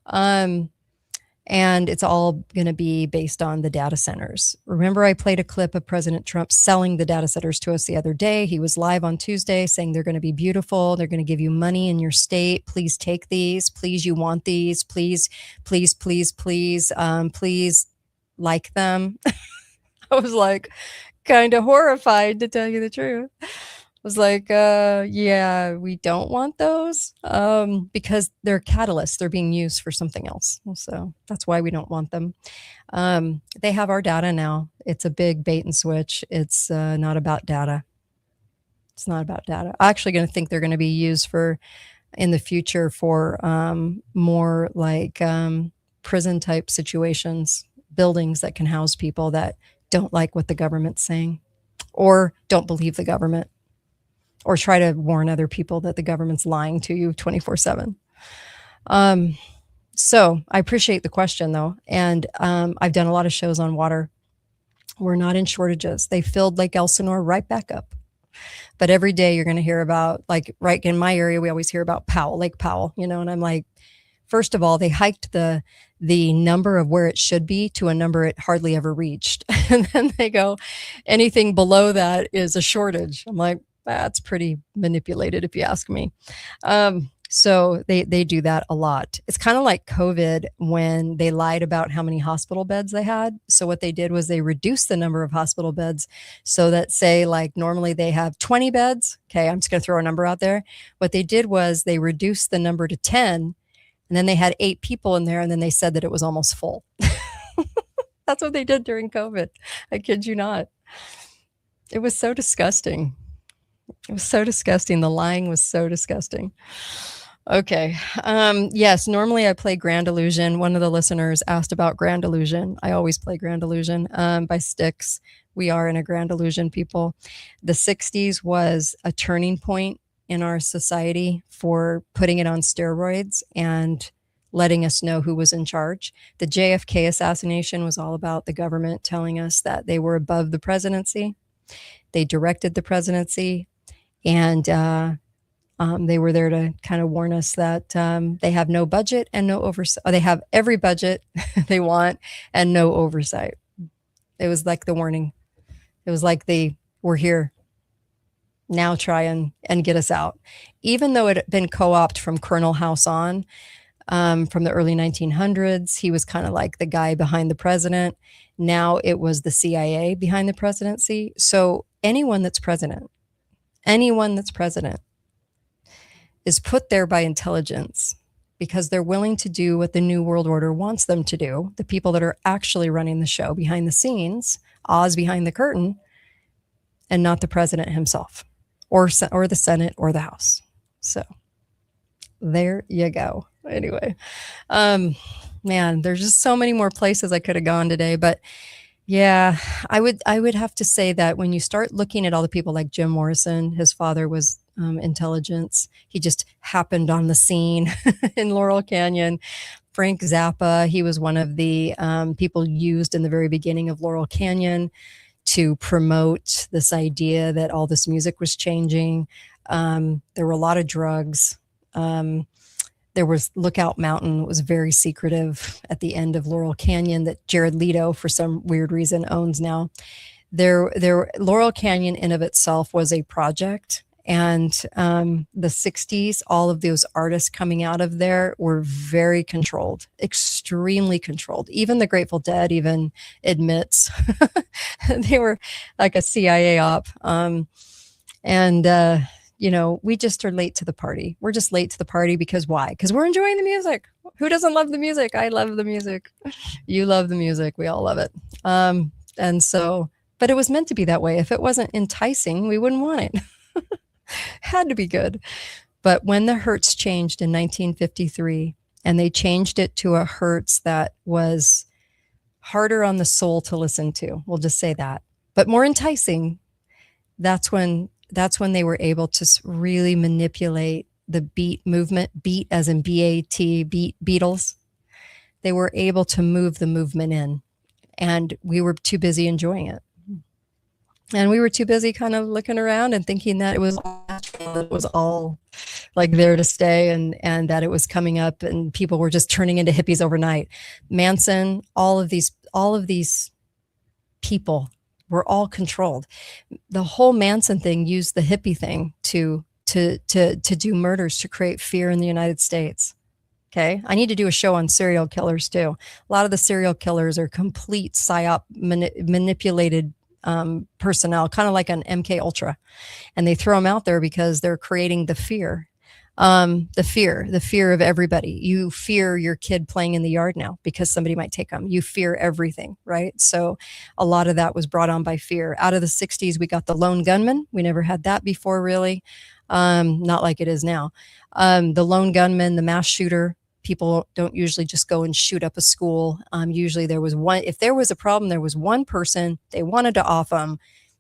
And it's all going to be based on the data centers. Remember, I played a clip of President Trump selling the data centers to us the other day. He was live on Tuesday saying they're going to be beautiful. They're going to give you money in your state. Please take these. Please, you want these. Please, please, please, please, please like them. I was like, kind of horrified, to tell you the truth. I was like, yeah, we don't want those because they're catalysts. They're being used for something else. So that's why we don't want them. They have our data now. It's a big bait and switch. It's not about data. It's not about data. I'm actually going to think they're going to be used in the future for more like prison type situations, buildings that can house people that don't like what the government's saying, or don't believe the government, or try to warn other people that the government's lying to you 24/7. So I appreciate the question, though. And I've done a lot of shows on water. We're not in shortages. They filled Lake Elsinore right back up. But every day you're going to hear about, like right in my area, we always hear about Lake Powell, and I'm like, first of all, they hiked the number of where it should be to a number it hardly ever reached. And then they go, anything below that is a shortage. I'm like, that's pretty manipulated, if you ask me. So they do that a lot. It's kind of like COVID when they lied about how many hospital beds they had. So what they did was they reduced the number of hospital beds so that, say, like normally they have 20 beds. Okay, I'm just going to throw a number out there. What they did was they reduced the number to 10. And then they had 8 people in there, and then they said that it was almost full. That's what they did during COVID. I kid you not. It was so disgusting. It was so disgusting. The lying was so disgusting. Okay. Yes, normally I play Grand Illusion. One of the listeners asked about Grand Illusion. I always play Grand Illusion by Styx. We are in a Grand Illusion, people. The 60s was a turning point in our society for putting it on steroids and letting us know who was in charge. The JFK assassination was all about the government telling us that they were above the presidency. They directed the presidency, and they were there to kind of warn us that they have no budget and no oversight. They have every budget they want and no oversight. It was like the warning. It was like we're here. Now try and get us out. Even though it had been co-opted from Colonel House on, from the early 1900s, he was kind of like the guy behind the president. Now it was the CIA behind the presidency. So anyone that's president is put there by intelligence because they're willing to do what the New World Order wants them to do. The people that are actually running the show behind the scenes, Oz behind the curtain, and not the president himself. Or the Senate or the House. So there you go. Anyway, man, there's just so many more places I could have gone today. But yeah, I would have to say that when you start looking at all the people like Jim Morrison, his father was intelligence. He just happened on the scene in Laurel Canyon. Frank Zappa, he was one of the people used in the very beginning of Laurel Canyon to promote this idea that all this music was changing. There were a lot of drugs. There was Lookout Mountain, was very secretive at the end of Laurel Canyon that Jared Leto, for some weird reason, owns now. Laurel Canyon in of itself was a project. And the 60s, all of those artists coming out of there were very controlled, extremely controlled. Even the Grateful Dead even admits they were like a CIA op. We just are late to the party. We're just late to the party because why? Because we're enjoying the music. Who doesn't love the music? I love the music. You love the music. We all love it. But it was meant to be that way. If it wasn't enticing, we wouldn't want it. Had to be good. But when the Hertz changed in 1953, and they changed it to a Hertz that was harder on the soul to listen to, we'll just say that, but more enticing, that's when they were able to really manipulate the beat movement, beat as in B-A-T, Beatles. They were able to move the movement in, and we were too busy enjoying it. And we were too busy kind of looking around and thinking that it was all natural, it was all like there to stay, and that it was coming up and people were just turning into hippies overnight. Manson, all of these people were all controlled. The whole Manson thing used the hippie thing to do murders, to create fear in the United States. Okay. I need to do a show on serial killers too. A lot of the serial killers are complete psyop manipulated personnel, kind of like an MK Ultra, and they throw them out there because they're creating the fear of everybody. You fear your kid playing in the yard now because somebody might take them. You fear everything, right? So a lot of that was brought on by fear. Out of the 60s, we got the lone gunman. We never had that before, really. Not like it is now. The lone gunman, the mass shooter. People don't usually just go and shoot up a school. Usually there was one, if there was a problem, there was one person, they wanted to off them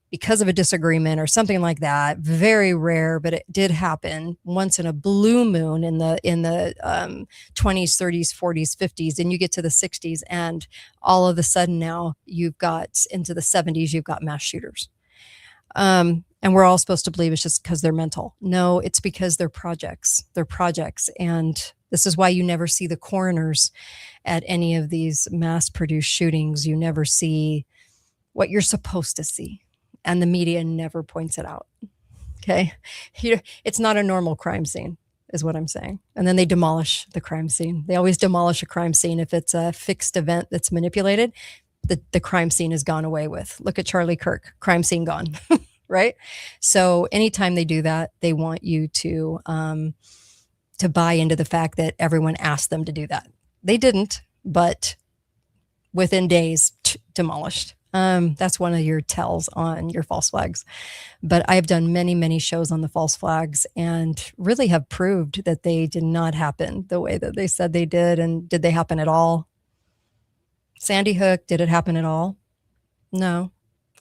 because of a disagreement or something like that. Very rare, but it did happen once in a blue moon in the 20s, 30s, 40s, 50s. And you get to the 60s and all of a sudden now you've got into the 70s, you've got mass shooters. And we're all supposed to believe it's just because they're mental. No, it's because they're projects. They're projects. And this is why you never see the coroners at any of these mass-produced shootings. You never see what you're supposed to see. And the media never points it out. Okay? It's not a normal crime scene, is what I'm saying. And then they demolish the crime scene. They always demolish a crime scene if it's a fixed event that's manipulated. The crime scene is gone away with. Look at Charlie Kirk. Crime scene gone. Right? So anytime they do that, they want you to buy into the fact that everyone asked them to do that. They didn't, but within days, demolished. That's one of your tells on your false flags. But I've done many, many shows on the false flags and really have proved that they did not happen the way that they said they did. And did they happen at all? Sandy Hook, did it happen at all? No.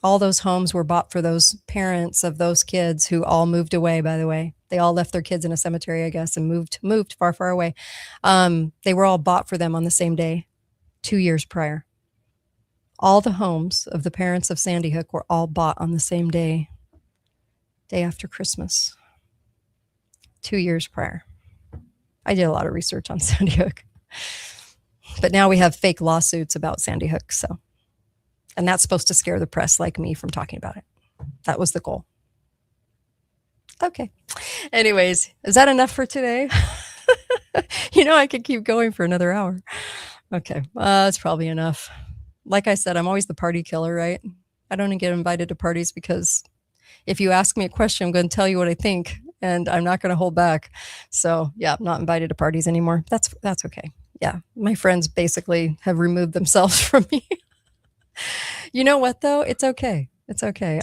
All those homes were bought for those parents of those kids who all moved away, by the way. They all left their kids in a cemetery, I guess, and moved far, far away. They were all bought for them on the same day, 2 years prior. All the homes of the parents of Sandy Hook were all bought on the same day after Christmas, 2 years prior. I did a lot of research on Sandy Hook. But now we have fake lawsuits about Sandy Hook, so. And that's supposed to scare the press like me from talking about it. That was the goal. Okay. Anyways, is that enough for today? I could keep going for another hour. Okay. That's probably enough. Like I said, I'm always the party killer, right? I don't get invited to parties because if you ask me a question, I'm going to tell you what I think and I'm not going to hold back. So yeah, I'm not invited to parties anymore. That's okay. Yeah. My friends basically have removed themselves from me. You know what though? It's okay. It's okay.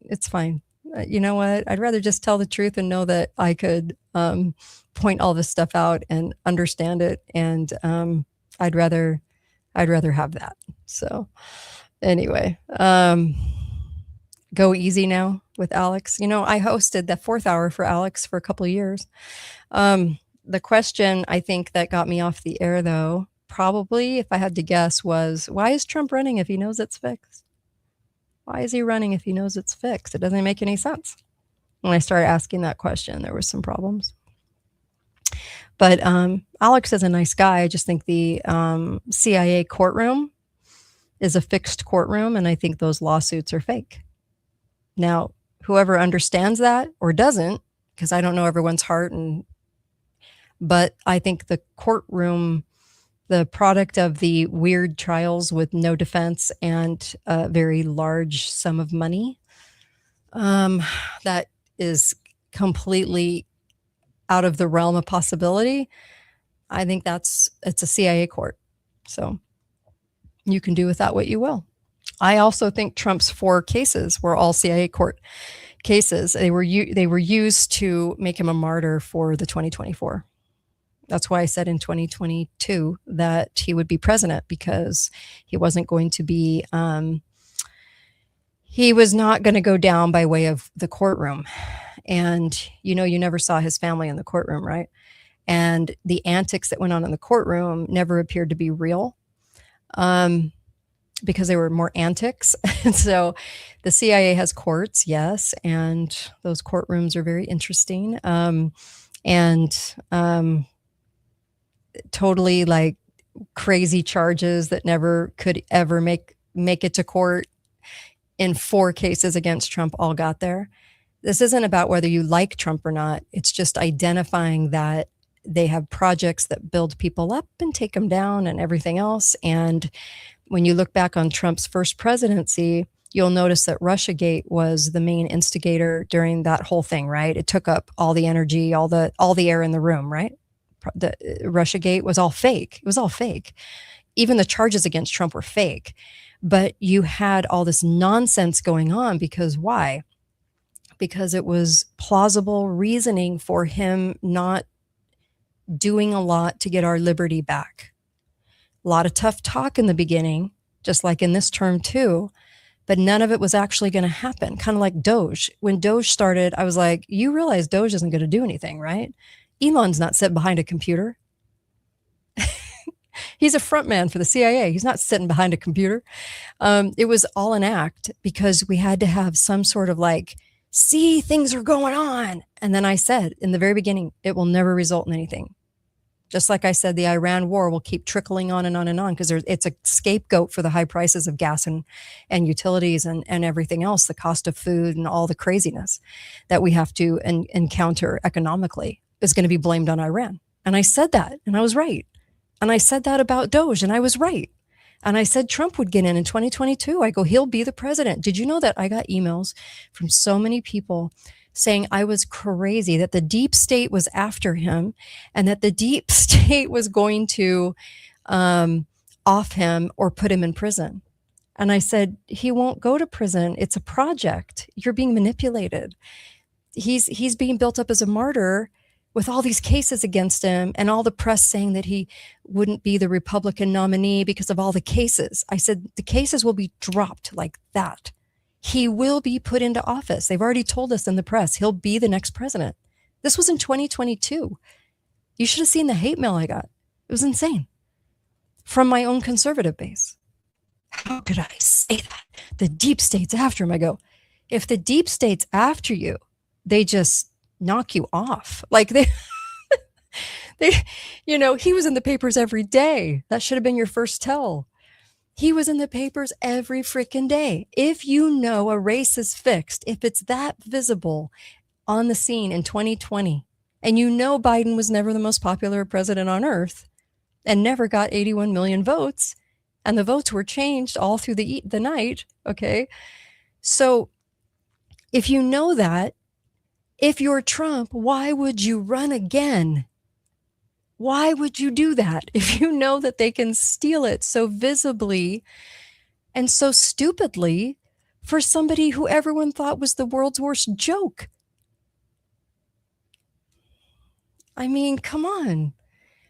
It's fine. You know what? I'd rather just tell the truth and know that I could point all this stuff out and understand it. And I'd rather have that. So anyway, go easy now with Alex. I hosted the 4th hour for Alex for a couple of years. The question I think that got me off the air though, probably, if I had to guess, was why is Trump running if he knows it's fixed? Why is he running if he knows it's fixed? It doesn't make any sense. When I started asking that question, there were some problems. But Alex is a nice guy. I just think the CIA courtroom is a fixed courtroom, and I think those lawsuits are fake. Now, whoever understands that or doesn't, because I don't know everyone's heart, but I think the courtroom, the product of the weird trials with no defense and a very large sum of money, that is completely out of the realm of possibility. I think it's a CIA court. So you can do with that what you will. I also think Trump's 4 cases were all CIA court cases. They were used to make him a martyr for the 2024. That's why I said in 2022 that he would be president, because he wasn't going to be, he was not going to go down by way of the courtroom. And, you never saw his family in the courtroom, right? And the antics that went on in the courtroom never appeared to be real, because they were more antics. And so the CIA has courts, yes, and those courtrooms are very interesting. Totally like crazy charges that never could ever make it to court. In 4 cases against Trump, all got there. This isn't about whether you like Trump or not. It's just identifying that they have projects that build people up and take them down and everything else. And when you look back on Trump's first presidency, you'll notice that Russiagate was the main instigator during that whole thing, right? It took up all the energy, all the air in the room, right? The Russiagate was all fake. It was all fake. Even the charges against Trump were fake. But you had all this nonsense going on because why? Because it was plausible reasoning for him not doing a lot to get our liberty back. A lot of tough talk in the beginning, just like in this term too, but none of it was actually going to happen. Kind of like Doge. When Doge started, I was like, you realize Doge isn't going to do anything, right? Elon's not sitting behind a computer. He's a front man for the CIA. He's not sitting behind a computer. It was all an act because we had to have some sort of like, see, things are going on. And then I said in the very beginning, it will never result in anything. Just like I said, the Iran war will keep trickling on and on and on because it's a scapegoat for the high prices of gas and utilities and everything else, the cost of food and all the craziness that we have to encounter economically is going to be blamed on Iran. And I said that, and I was right. And I said that about Doge, and I was right. And I said Trump would get in 2022. I go, he'll be the president. Did you know that I got emails from so many people saying I was crazy, that the deep state was after him and that the deep state was going to off him or put him in prison? And I said, he won't go to prison. It's a project. You're being manipulated. He's being built up as a martyr with all these cases against him and all the press saying that he wouldn't be the Republican nominee because of all the cases. I said, the cases will be dropped like that. He will be put into office. They've already told us in the press, he'll be the next president. This was in 2022. You should have seen the hate mail I got. It was insane. From my own conservative base. How could I say that? The deep state's after him. I go, if the deep state's after you, they just knock you off. Like they, he was in the papers every day. That should have been your first tell. He was in the papers every freaking day. If you know a race is fixed, if it's that visible on the scene in 2020, and you know Biden was never the most popular president on earth and never got 81 million votes, and the votes were changed all through the night, okay? So if you know that, if you're Trump, why would you run again? Why would you do that if you know that they can steal it so visibly and so stupidly for somebody who everyone thought was the world's worst joke? I mean, come on.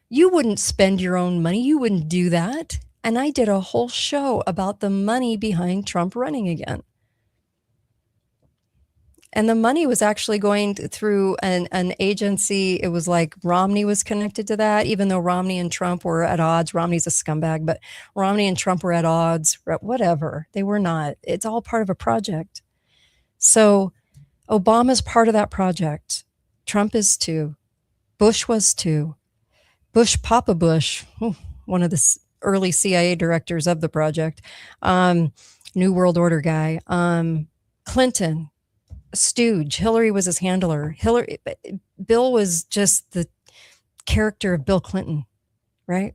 You wouldn't spend your own money. You wouldn't do that. And I did a whole show about the money behind Trump running again. And the money was actually going through an agency. It was like Romney was connected to that, even though Romney and Trump were at odds. Romney's a scumbag, but Romney and Trump were at odds. Whatever. They were not. It's all part of a project. So Obama's part of that project. Trump is too. Bush was too. Papa Bush, one of the early CIA directors of the project, New World Order guy, Clinton, stooge. Hillary was his handler. Bill was just the character of Bill Clinton, right?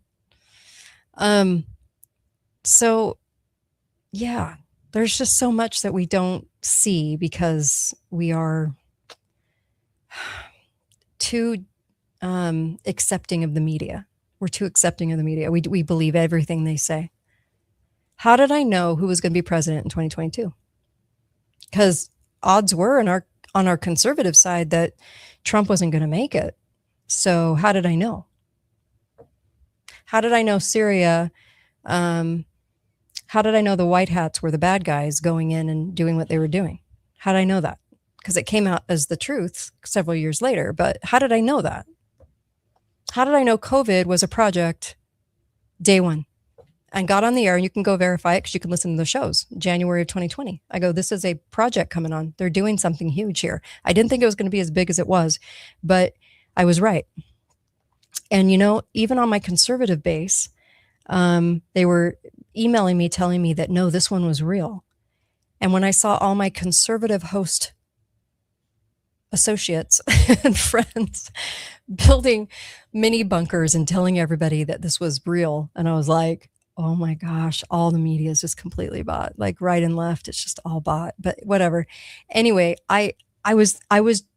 So yeah, there's just so much that we don't see because we are too accepting of the media. We're too accepting of the media. We believe everything they say. How did I know who was going to be president in 2022? Because odds were on our conservative side that Trump wasn't going to make it. So how did I know? How did I know Syria? How did I know the white hats were the bad guys going in and doing what they were doing? How did I know that? Because it came out as the truth several years later. But how did I know that? How did I know COVID was a project day one? And got on the air, and you can go verify it because you can listen to the shows. January of 2020. I go, this is a project coming on. They're doing something huge here. I didn't think it was going to be as big as it was, but I was right. And, even on my conservative base, they were emailing me, telling me that, no, this one was real. And when I saw all my conservative host associates and friends building mini bunkers and telling everybody that this was real, and I was like, oh my gosh, all the media is just completely bought, like right and left. It's just all bought, but whatever. Anyway, I was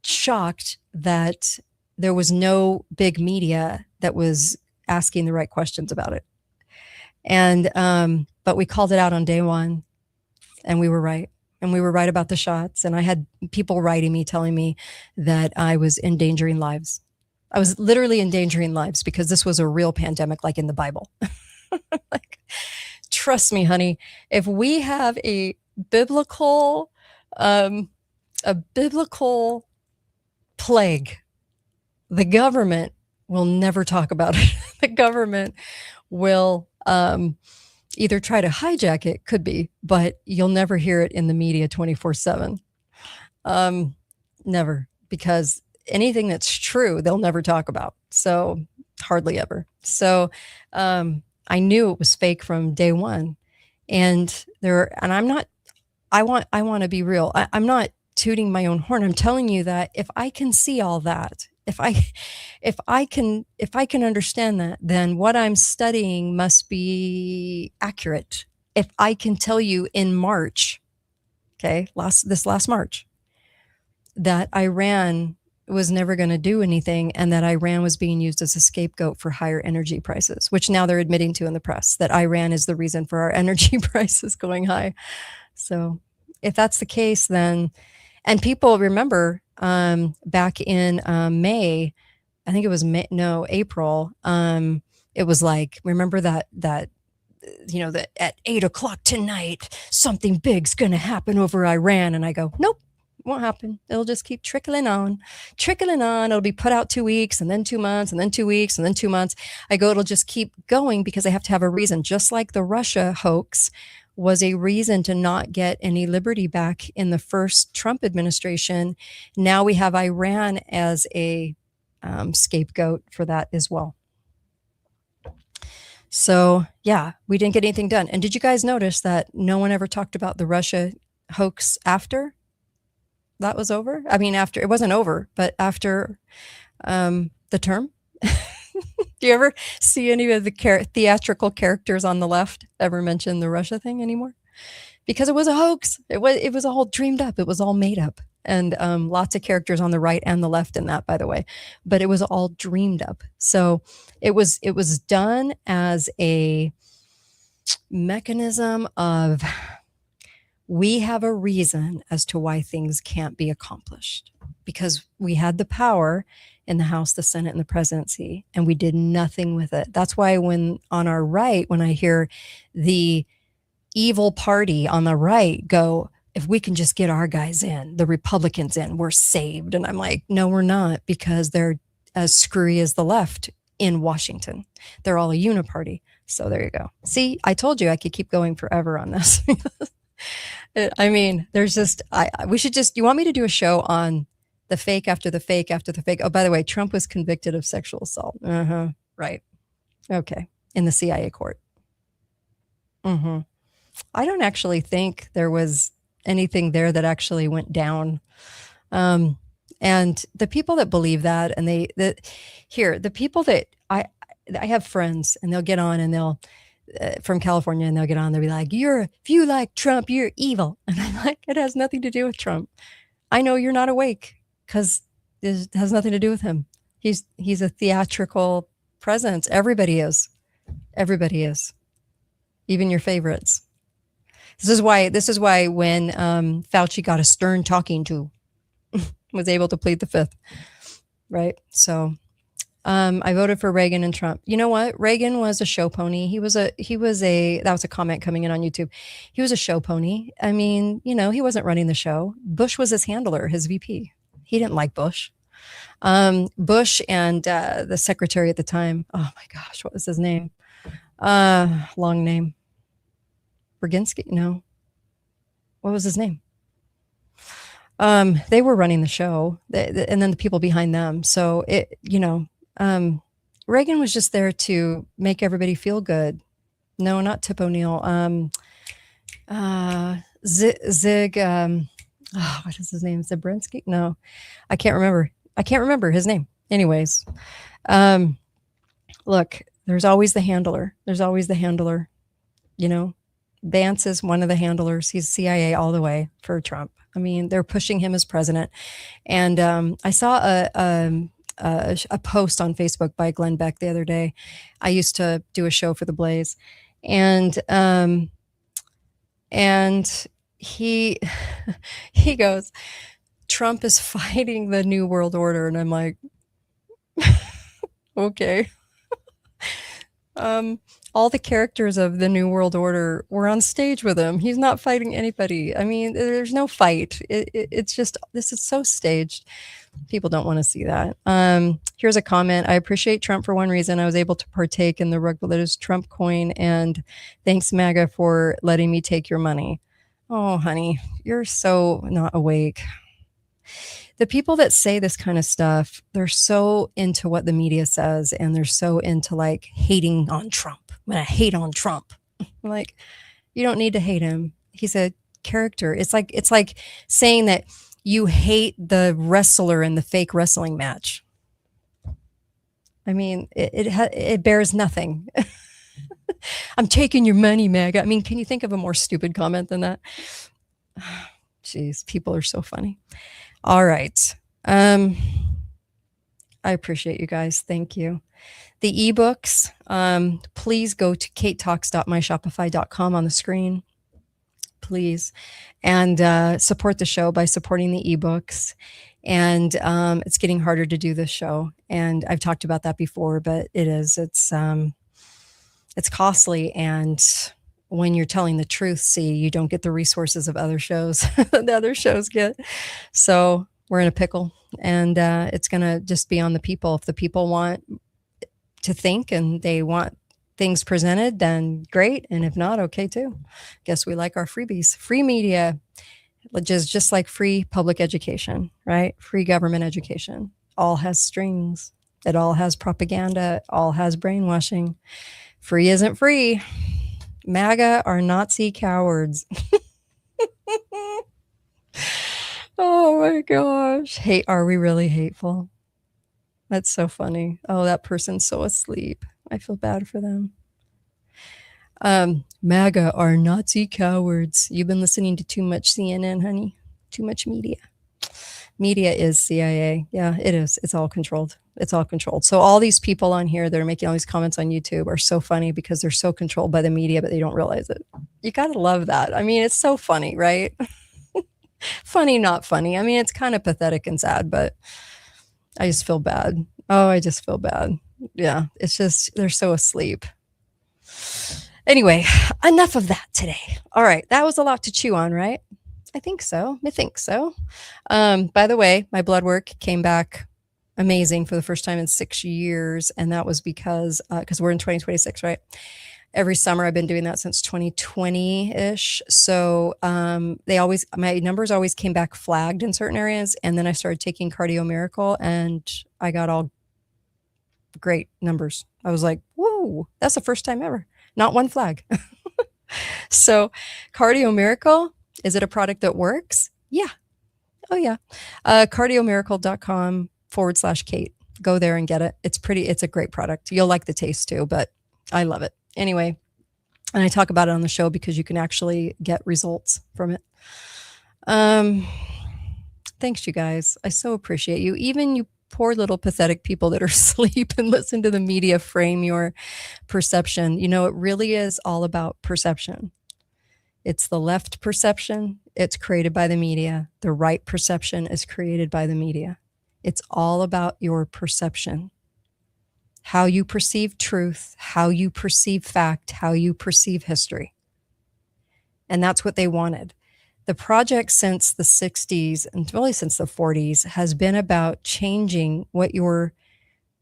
shocked that there was no big media that was asking the right questions about it. And, but we called it out on day one, and we were right. And we were right about the shots. And I had people writing me, telling me that I was endangering lives. I was literally endangering lives because this was a real pandemic, like in the Bible. Like, trust me, honey, if we have a biblical plague, the government will never talk about it. The government will either try to hijack it, could be, but you'll never hear it in the media 24/7. Never, because anything that's true, they'll never talk about. So hardly ever. So I knew it was fake from day one. And I want to be real. I'm not tooting my own horn. I'm telling you that if I can see all that, if I can understand that, then what I'm studying must be accurate. If I can tell you in March, this last March, that Iran was never going to do anything, and that Iran was being used as a scapegoat for higher energy prices, which now they're admitting to in the press, that Iran is the reason for our energy prices going high. So if that's the case, then, and people remember back in May, I think it was April, it was like, remember that that at 8:00 tonight, something big's going to happen over Iran. And I go, nope. Won't happen. It'll just keep trickling on. It'll be put out 2 weeks, and then 2 months, and then 2 weeks, and then 2 months. I go, it'll just keep going because I have to have a reason. Just like the Russia hoax was a reason to not get any liberty back in the first Trump administration. Now we have Iran as a scapegoat for that as well. So yeah, we didn't get anything done. And did you guys notice that no one ever talked about the Russia hoax after that was over? I mean, after, it wasn't over, but after the term. Do you ever see any of the theatrical characters on the left ever mention the Russia thing anymore? Because it was a hoax. It was all dreamed up. It was all made up. And lots of characters on the right and the left in that, by the way. But it was all dreamed up. So it was done as a mechanism of, we have a reason as to why things can't be accomplished, because we had the power in the House, the Senate, and the presidency, and we did nothing with it. That's why when on our right, when I hear the evil party on the right go, if we can just get our guys in, the Republicans in, we're saved. And I'm like, no, we're not, because they're as screwy as the left in Washington. They're all a uniparty. So there you go. See, I told you I could keep going forever on this. I mean, there's just, we should just, you want me to do a show on the fake after the fake after the fake? Oh, by the way, Trump was convicted of sexual assault. right? Okay. In the CIA court. I don't actually think there was anything there that actually went down. And the people that believe that, and the people that I have friends, and they'll get on and they'll from California, and they'll get on, they'll be like, if you like Trump, you're evil. And I'm like, it has nothing to do with Trump. I know you're not awake because it has nothing to do with him. He's a theatrical presence. Everybody is. Even your favorites. This is why when Fauci got a stern talking to, was able to plead the fifth, right? So I voted for Reagan and Trump. You know what? Reagan was a show pony. That was a comment coming in on YouTube. He was a show pony. I mean, he wasn't running the show. Bush was his handler, his VP. He didn't like Bush. Bush and the secretary at the time, oh my gosh, what was his name? Long name. Brzezinski? No. What was his name? They were running the show, and then the people behind them. So Reagan was just there to make everybody feel good. No, not Tip O'Neill. Zig. What is his name? Zabriskie? No, I can't remember his name. Anyways, look, there's always the handler. Vance is one of the handlers. He's CIA all the way for Trump. I mean, they're pushing him as president. And I saw a post on Facebook by Glenn Beck the other day. I used to do a show for the Blaze, and he he goes, Trump is fighting the New World Order, and I'm like, okay. All the characters of the New World Order were on stage with him. He's not fighting anybody. I mean, there's no fight. It's just, this is so staged. People don't want to see that. Here's a comment. I appreciate Trump for one reason. I was able to partake in the Rugblitter's Trump coin, and thanks, MAGA, for letting me take your money. Oh, honey, you're so not awake. The people that say this kind of stuff, they're so into what the media says, and they're so into like hating on Trump. I'm going to hate on Trump. I'm like, you don't need to hate him. He's a character. It's like saying that you hate the wrestler in the fake wrestling match. I mean, it bears nothing. I'm taking your money, MAGA. I mean, can you think of a more stupid comment than that? Jeez, people are so funny. All right. I appreciate you guys. Thank you. The ebooks, please go to katetalks.myshopify.com on the screen, please, and support the show by supporting the ebooks. And it's getting harder to do this show, and I've talked about that before, but it's costly, and when you're telling the truth, you don't get the resources of other shows the other shows get. So we're in a pickle, and it's going to just be on the people. If the people want to think and they want things presented, then great. And if not, okay too. Guess we like our freebies. Free media, which is just like free public education, right? Free government education. All has strings. It all has propaganda. It all has brainwashing. Free isn't free. MAGA are Nazi cowards. Oh my gosh. Are we really hateful? That's so funny. Oh, that person's so asleep. I feel bad for them. MAGA are Nazi cowards. You've been listening to too much CNN, honey. Too much media. Media is CIA. Yeah, it is. It's all controlled. So all these people on here that are making all these comments on YouTube are so funny because they're so controlled by the media, but they don't realize it. You got to love that. I mean, it's so funny, right? Funny, not funny. I mean, it's kind of pathetic and sad, but I just feel bad. Oh, I just feel bad. Yeah, it's just, they're so asleep. Anyway, enough of that today. All right, that was a lot to chew on, right? I think so. By the way, my blood work came back amazing for the first time in 6 years. And that was because we're in 2026, right? Every summer I've been doing that since 2020-ish. So my numbers always came back flagged in certain areas. And then I started taking Cardio Miracle, and I got all great numbers. I was like, whoa, that's the first time ever. Not one flag. So Cardio Miracle, is it a product that works? Yeah. Oh yeah. Cardiomiracle.com/Kate. Go there and get it. It's a great product. You'll like the taste too, but I love it. Anyway, and I talk about it on the show because you can actually get results from it. Thanks, you guys. I so appreciate you. Even you poor little pathetic people that are asleep and listen to the media frame your perception. You know, it really is all about perception. It's the left perception. It's created by the media. The right perception is created by the media. It's all about your perception. How you perceive truth, how you perceive fact, how you perceive history. And that's what they wanted. The project since the 60s and really since the 40s has been about changing what your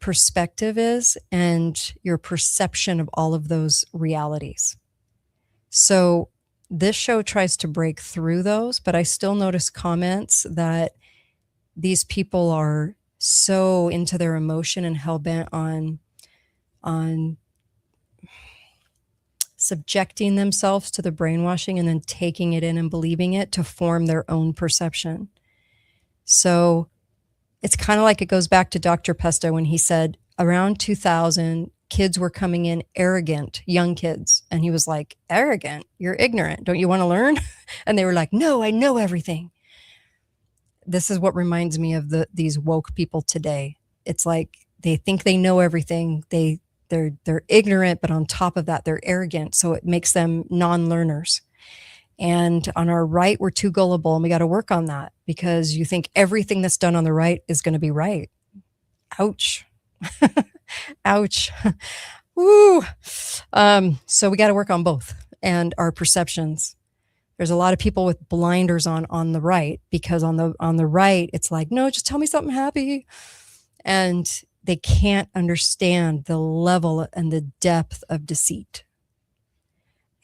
perspective is and your perception of all of those realities. So this show tries to break through those, but I still notice comments that these people are so into their emotion and hell-bent on subjecting themselves to the brainwashing and then taking it in and believing it to form their own perception. So it's kind of like it goes back to Dr. Pesto when he said around 2000, kids were coming in arrogant, young kids. And he was like, arrogant? You're ignorant. Don't you want to learn? And they were like, no, I know everything. This is what reminds me of these woke people today. It's like they think they know everything. They're ignorant, but on top of that, they're arrogant. So it makes them non-learners. And on our right, we're too gullible, and we got to work on that because you think everything that's done on the right is going to be right. Ouch. Ouch. Woo. So we got to work on both and our perceptions. There's a lot of people with blinders on the right because on the right, it's like, no, just tell me something happy. And they can't understand the level and the depth of deceit.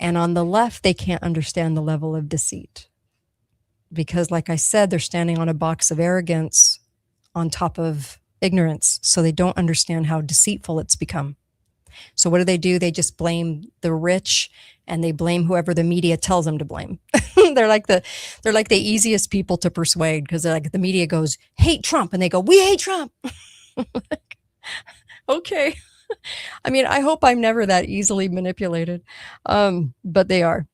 And on the left, they can't understand the level of deceit. Because like I said, they're standing on a box of arrogance on top of ignorance. So they don't understand how deceitful it's become. So what do? They just blame the rich and they blame whoever the media tells them to blame. They're like the easiest people to persuade because they're like, the media goes, hate Trump. And they go, we hate Trump. Okay. I mean, I hope I'm never that easily manipulated. But they are.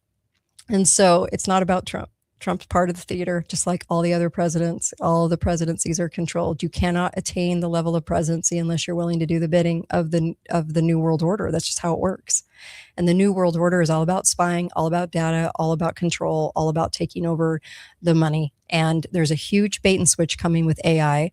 And so it's not about Trump. Trump's part of the theater, just like all the other presidents. All the presidencies are controlled. You cannot attain the level of presidency unless you're willing to do the bidding of the New World Order. That's just how it works. And the New World Order is all about spying, all about data, all about control, all about taking over the money. And there's a huge bait and switch coming with AI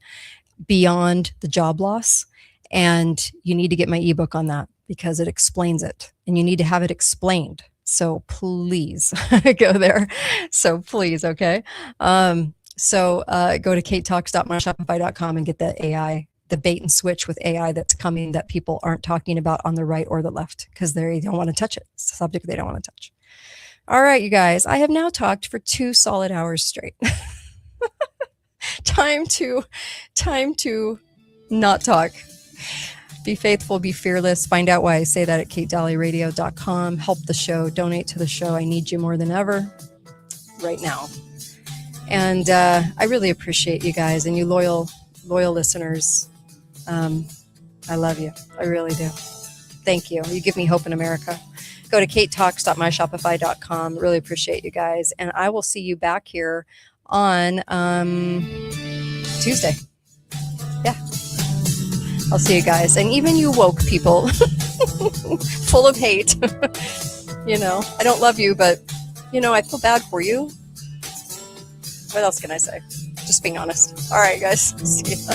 beyond the job loss. And you need to get my ebook on that because it explains it. And you need to have it explained. So please go there. So please, okay? Go to katetalks.myshopify.com and get the AI, the bait and switch with AI that's coming that people aren't talking about on the right or the left because they don't want to touch it. It's a subject they don't want to touch. All right, you guys, I have now talked for 2 solid hours straight. Time to not talk. Be faithful, be fearless. Find out why I say that at katedalleyradio.com. Help the show, donate to the show. I need you more than ever right now. And I really appreciate you guys and you loyal listeners. I love you. I really do. Thank you. You give me hope in America. Go to katetalks.myshopify.com. Really appreciate you guys. And I will see you back here on Tuesday. Yeah. I'll see you guys. And even you woke people full of hate. You know, I don't love you, but, you know, I feel bad for you. What else can I say? Just being honest. All right, guys. See you.